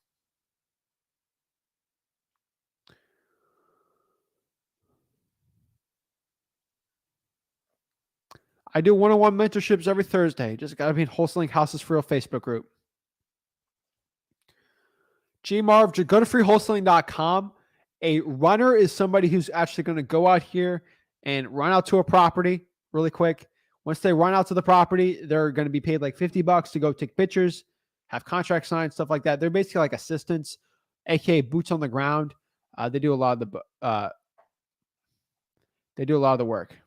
I do one-on-one mentorships every Thursday. Just got to be in Wholesaling Houses for Real Facebook group. Gmarv, go to freewholesaling.com. A runner is somebody who's actually going to go out here and run out to a property really quick. Once they run out to the property, they're going to be paid like $50 to go take pictures, have contracts signed, stuff like that. They're basically like assistants, aka boots on the ground. They do a lot of the work.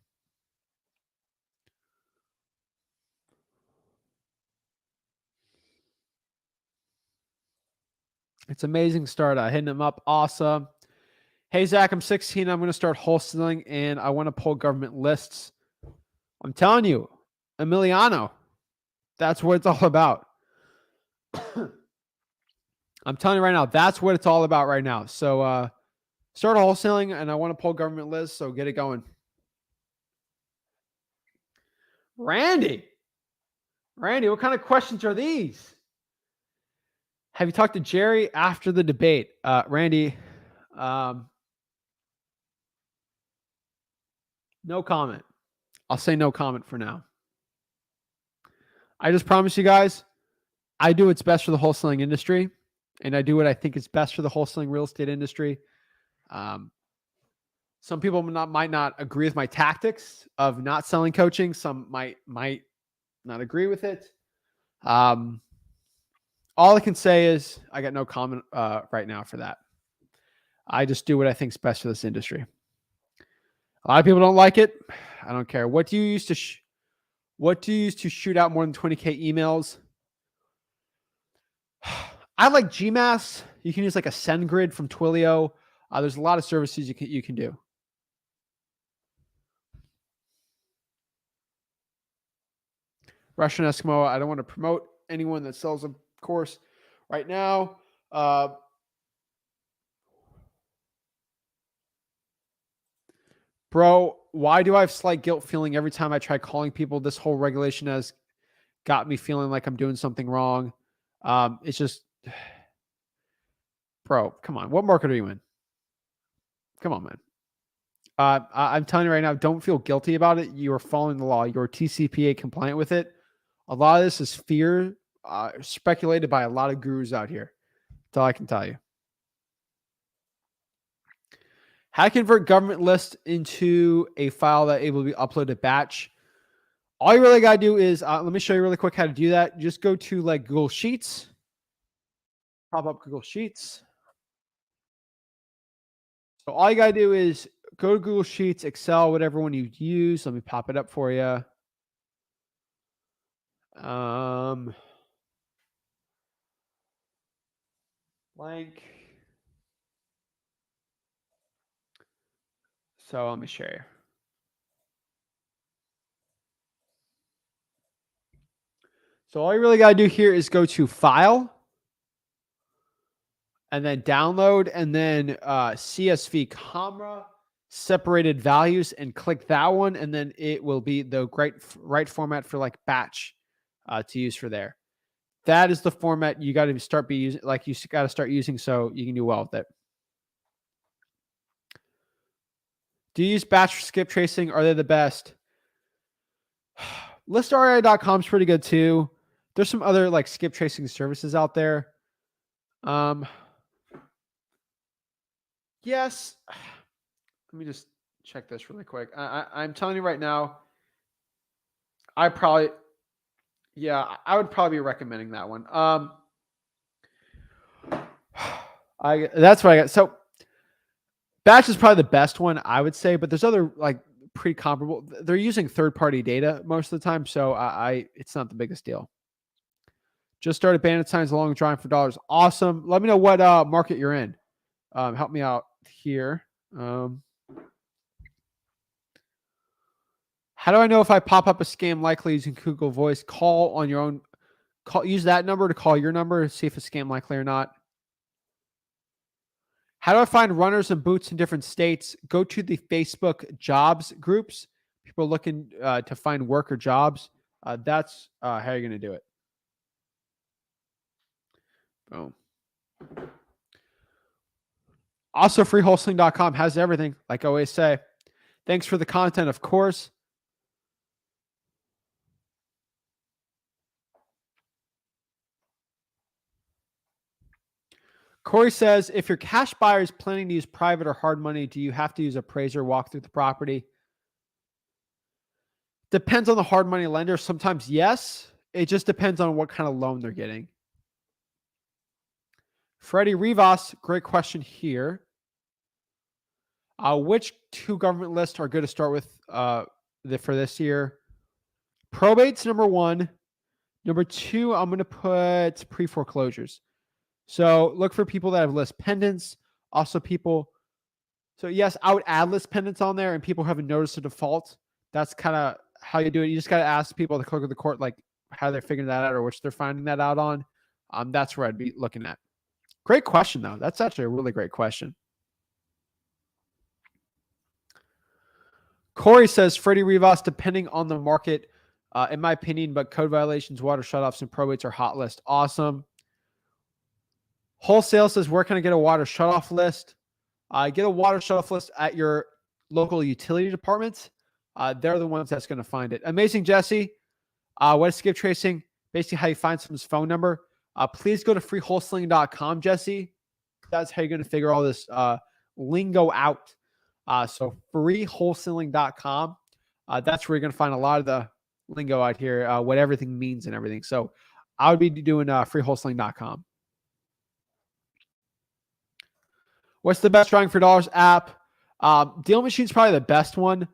It's amazing start. Hitting them up. Awesome. Hey, Zach, I'm 16. I'm going to start wholesaling and I want to pull government lists. I'm telling you, Emiliano, that's what it's all about. I'm telling you right now, that's what it's all about right now. So start wholesaling and I want to pull government lists. So get it going. Randy, what kind of questions are these? Have you talked to Jerry after the debate? Randy, no comment. I'll say no comment for now. I just promise you guys, I do what's best for the wholesaling industry, and I do what I think is best for the wholesaling real estate industry. Some people might not agree with my tactics of not selling coaching. Some might not agree with it. All I can say is I got no comment right now for that. I just do what I think is best for this industry. A lot of people don't like it. I don't care. What do you use to shoot out more than 20K emails? I like Gmass. You can use like a SendGrid from Twilio. There's a lot of services you can do. Russian Eskimo. I don't want to promote anyone that sells a course right now. Bro, why do I have slight guilt feeling every time I try calling people? This whole regulation has got me feeling like I'm doing something wrong. It's just, bro, come on. What market are you in? Come on, man. I'm telling you right now, don't feel guilty about it. You are following the law. You're TCPA compliant with it. A lot of this is fear, speculated by a lot of gurus out here. That's all I can tell you. How to convert government lists into a file that able to be uploaded batch. All you really got to do is, let me show you really quick how to do that. Just go to like Google Sheets. Pop up Google Sheets. So all you got to do is go to Google Sheets, Excel, whatever one you use. Let me pop it up for you. Blank. So let me show you. So all you really got to do here is go to File, and then Download, and then CSV Camera, Separated Values, and click that one, and then it will be the right format for like batch to use for there. That is the format you got to start using, like you got to start using, so you can do well with it. Do you use batch for skip tracing? Are they the best? ListRI.com is pretty good too. There's some other like skip tracing services out there. Yes. Let me just check this really quick. I'm telling you right now, I would probably be recommending that one. That's what I got. So batch is probably the best one, I would say, but there's other like pretty comparable. They're using third-party data most of the time, so it's not the biggest deal. Just started bandit signs along drawing for dollars. Awesome. Let me know what market you're in. Help me out here. How do I know if I pop up a scam likely using Google Voice? Call on your own. Use that number to call your number to see if it's scam likely or not. How do I find runners and boots in different states? Go to the Facebook jobs groups. People looking to find work or jobs. That's how you're going to do it. Boom. Also, freewholesaling.com has everything, like I always say. Thanks for the content, of course. Corey says, if your cash buyer is planning to use private or hard money, do you have to use appraiser walk through the property? Depends on the hard money lender. Sometimes yes. It just depends on what kind of loan they're getting. Freddie Rivas, great question here. Which two government lists are good to start with for this year? Probate's number one. Number two, I'm going to put pre-foreclosures. So look for people that have list pendants. Also people. So yes, I would add list pendants on there and people haven't noticed a default. That's kind of how you do it. You just got to ask people at the clerk of the court, like how they're figuring that out or which they're finding that out on. That's where I'd be looking at. Great question, though. That's actually a really great question. Corey says, Freddie Rivas, depending on the market, in my opinion, but code violations, water shutoffs, and probates are hot list. Awesome. Wholesale says, where can I get a water shutoff list? Get a water shutoff list at your local utility departments. They're the ones that's going to find it. Amazing, Jesse. What is skip tracing? Basically how you find someone's phone number. Please go to freewholesaling.com, Jesse. That's how you're going to figure all this lingo out. So freewholesaling.com. That's where you're going to find a lot of the lingo out here, what everything means and everything. So I would be doing freewholesaling.com. What's the best drawing for dollars app? Deal Machine's probably the best one.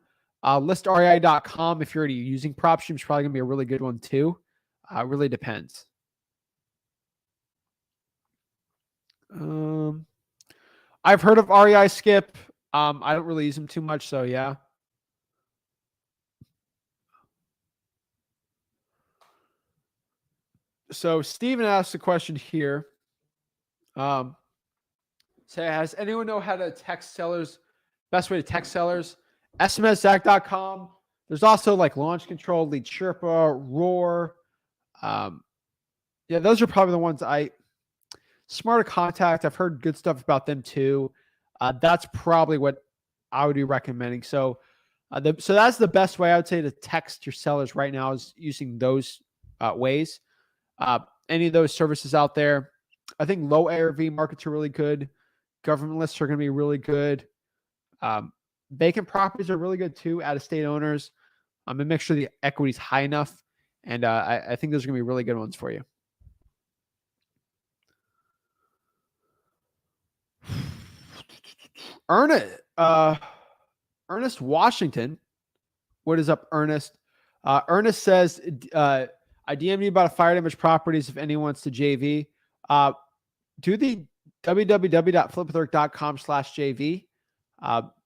ListREI.com, if you're already using PropStream, is probably going to be a really good one too. Really depends. I've heard of REI Skip. I don't really use them too much, so yeah. So Steven asked a question here. Say, has anyone know how to text sellers? Best way to text sellers? SMSZach.com. There's also like Launch Control, Lead Sherpa, Roar. Yeah, those are probably the ones Smarter Contact. I've heard good stuff about them too. That's probably what I would be recommending. So, so that's the best way I would say to text your sellers right now is using those ways. Any of those services out there. I think low ARV markets are really good. Government lists are going to be really good. Vacant properties are really good too. Out-of-state owners. I'm going to make sure the equity is high enough. And I think those are going to be really good ones for you. Ernest Washington. What is up, Ernest? Ernest says, I DM'd you about a fire damage properties if anyone wants to JV. Do the www.flipwitheric.com/JV.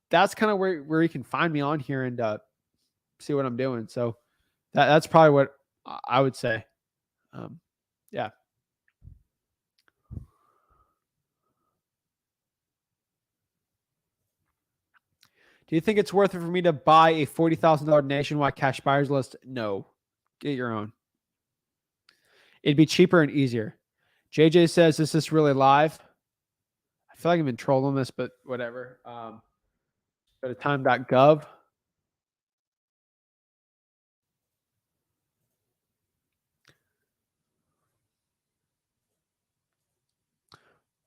That's kind of where you can find me on here and see what I'm doing. So that's probably what I would say. Yeah. Do you think it's worth it for me to buy a $40,000 nationwide cash buyers list? No. Get your own. It'd be cheaper and easier. JJ says, is this really live? I feel like I've been trolling this, but whatever. Go to time.gov.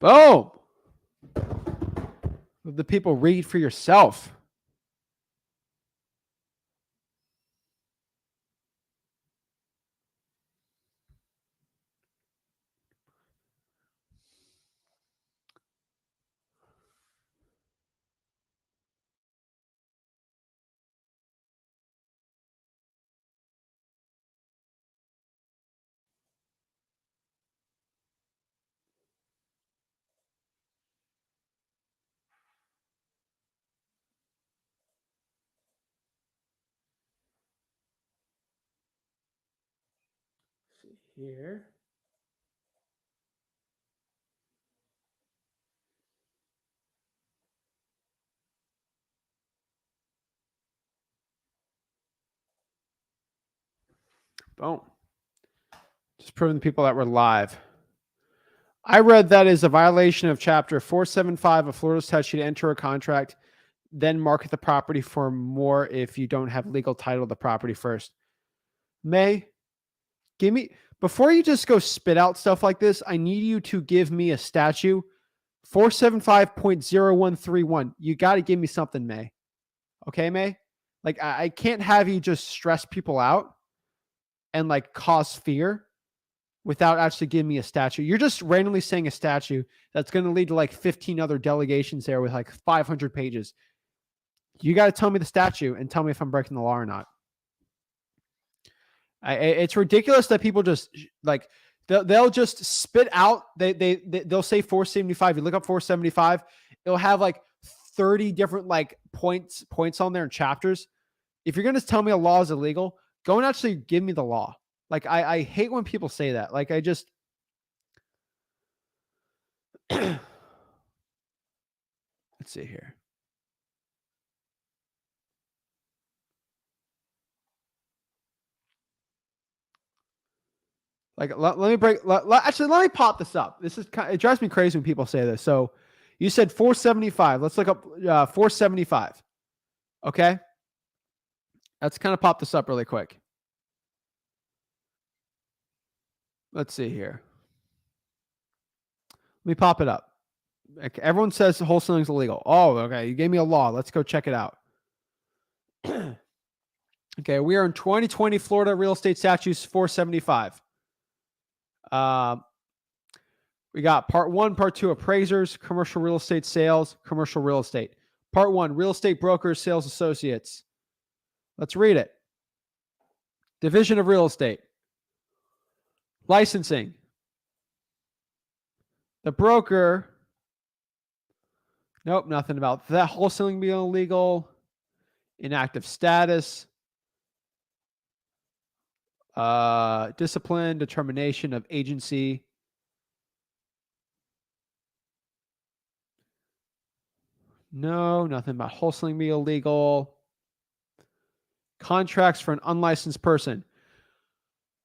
Boom. Let the people read for yourself. Let's see here. Boom. Just proving the people that were live. I read that is a violation of Chapter 475 of Florida's statute to enter a contract, then market the property for more if you don't have legal title of the property first. May, give me, before you just go spit out stuff like this, I need you to give me a statute. 475.0131. You got to give me something, May. Okay, May? Like, I can't have you just stress people out and like cause fear without actually giving me a statute. You're just randomly saying a statute that's going to lead to like 15 other delegations there with like 500 pages. You got to tell me the statute and tell me if I'm breaking the law or not. It's ridiculous that people just like, they'll just spit out. They'll say 475. You look up 475. It'll have like 30 different like points on there in chapters. If you're going to tell me a law is illegal, go and actually give me the law. Like, I hate when people say that. Like, I just, let's see here. Like, let me break, actually, let me pop this up. This is kind of, it drives me crazy when people say this. So you said 475. Let's look up 475. Okay. Let's kind of pop this up really quick. Let's see here. Let me pop it up. Okay, everyone says wholesaling is illegal. Oh, okay. You gave me a law. Let's go check it out. Okay, we are in 2020 Florida Real Estate Statutes 475. We got part 1, part 2, appraisers, commercial real estate sales, commercial real estate. Part 1, real estate brokers, sales associates. Let's read it. Division of real estate. Licensing. The broker. Nope, nothing about that. Wholesaling being illegal. Inactive status. Discipline, determination of agency. No, nothing about wholesaling being illegal. Contracts for an unlicensed person.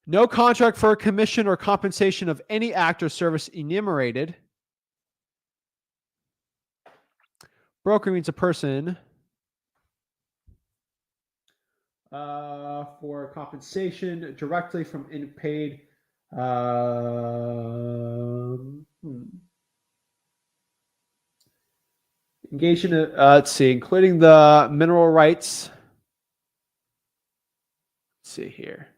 No contract for a commission or compensation of any act or service enumerated. Broker means a person for compensation directly from paid. Engaged in, let's see, including the mineral rights. Let's see here.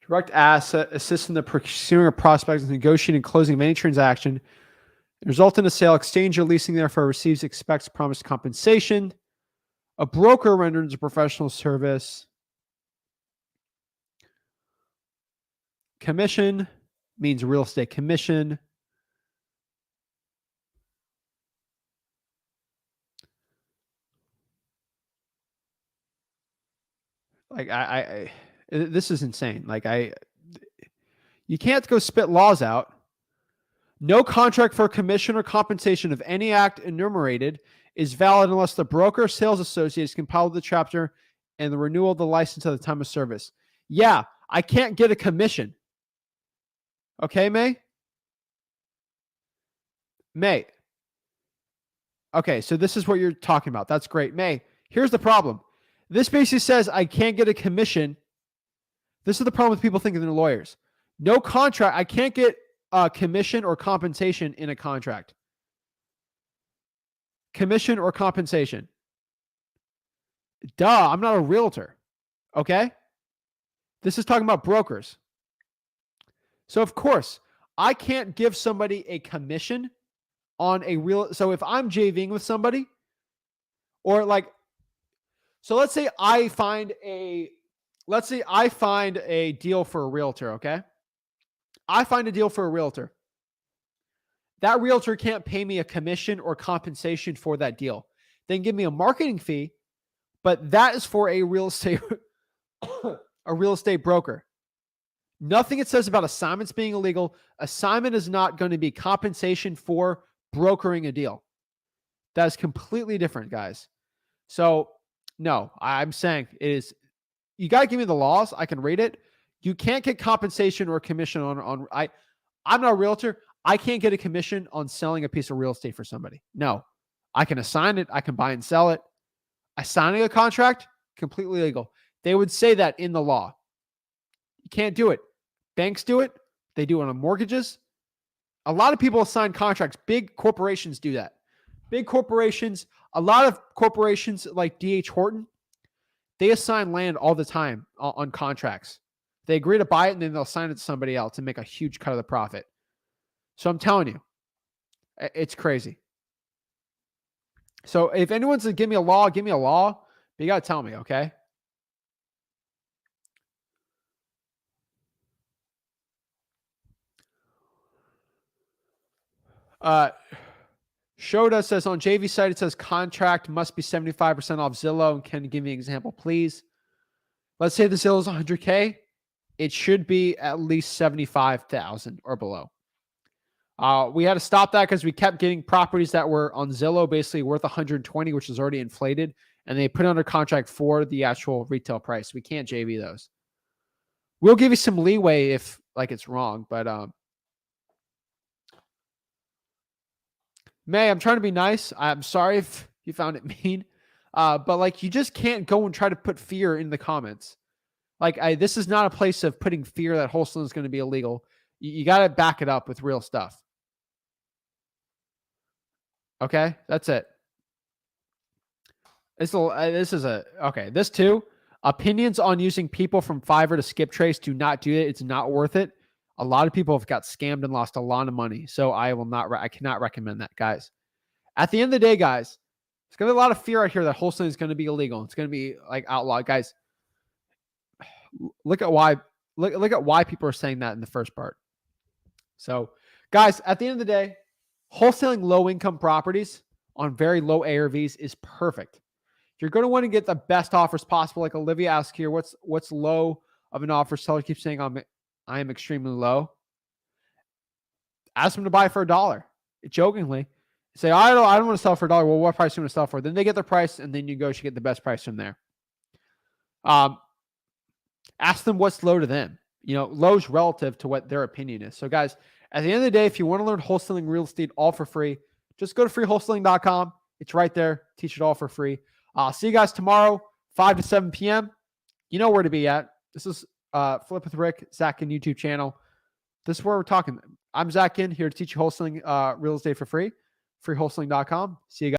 Direct asset, assist in the pursuing of prospects, negotiating and closing of any transaction. Result in a sale, exchange or leasing, therefore receives, expects, promised compensation. A broker renders a professional service. Commission means real estate commission. Like this is insane. Like you can't go spit laws out. No contract for commission or compensation of any act enumerated is valid unless the broker or sales associate is compiled with the chapter and the renewal of the license at the time of service. Yeah, I can't get a commission. Okay, May? May. Okay, so this is what you're talking about. That's great. May, here's the problem. This basically says I can't get a commission. This is the problem with people thinking they're lawyers. No contract. I can't get a commission or compensation in a contract. Commission or compensation. Duh, I'm not a realtor. Okay? This is talking about brokers. So of course, I can't give somebody a commission on a real. So if I'm JVing with somebody, or like, so let's say I find a deal for a realtor, okay? I find a deal for a realtor. That realtor can't pay me a commission or compensation for that deal. They can give me a marketing fee, but that is for a real estate broker. Nothing it says about assignments being illegal. Assignment is not going to be compensation for brokering a deal. That is completely different, guys. So no, I'm saying it is, you got to give me the laws. I can read it. You can't get compensation or commission on I'm not a realtor. I can't get a commission on selling a piece of real estate for somebody. No, I can assign it. I can buy and sell it. Assigning a contract, completely legal. They would say that in the law. You can't do it. Banks do it. They do it on mortgages. A lot of people assign contracts. Big corporations do that. Big corporations, a lot of corporations like D.H. Horton, they assign land all the time on contracts. They agree to buy it and then they'll assign it to somebody else and make a huge cut of the profit. So I'm telling you, it's crazy. So if anyone's to give me a law, give me a law. But you got to tell me, okay? Shoda says on JV site, it says contract must be 75% off Zillow. And can you give me an example, please? Let's say the Zillow is 100K. It should be at least 75,000 or below. We had to stop that because we kept getting properties that were on Zillow basically worth 120, which is already inflated, and they put it under contract for the actual retail price. We can't JV those. We'll give you some leeway if like it's wrong, but May, I'm trying to be nice. I'm sorry if you found it mean, but like you just can't go and try to put fear in the comments. Like this is not a place of putting fear that wholesaling is going to be illegal. You got to back it up with real stuff. Okay, that's it. This too. Opinions on using people from Fiverr to skip trace. Do not do it. It's not worth it. A lot of people have got scammed and lost a lot of money. So I cannot recommend that, guys. At the end of the day, guys, there's going to be a lot of fear out here that wholesaling is going to be illegal. It's going to be like outlawed. Guys, look at why people are saying that in the first part. So, guys, at the end of the day, wholesaling low income properties on very low ARVs is perfect. You're going to want to get the best offers possible. Like Olivia asked here, what's low of an offer? Seller keeps saying I am extremely low. Ask them to buy for $1. Jokingly, say I don't want to sell for $1. Well, what price do you want to sell for? Then they get the price, and then you go to get the best price from there. Ask them what's low to them. Low's relative to what their opinion is. So, guys, at the end of the day, if you want to learn wholesaling real estate all for free, just go to freewholesaling.com. It's right there. Teach it all for free. See you guys tomorrow, 5 to 7 p.m. You know where to be at. This is Flip with Rick, Zach Ginn YouTube channel. This is where we're talking. I'm Zach Ginn, here to teach you wholesaling real estate for free. Freewholesaling.com. See you guys.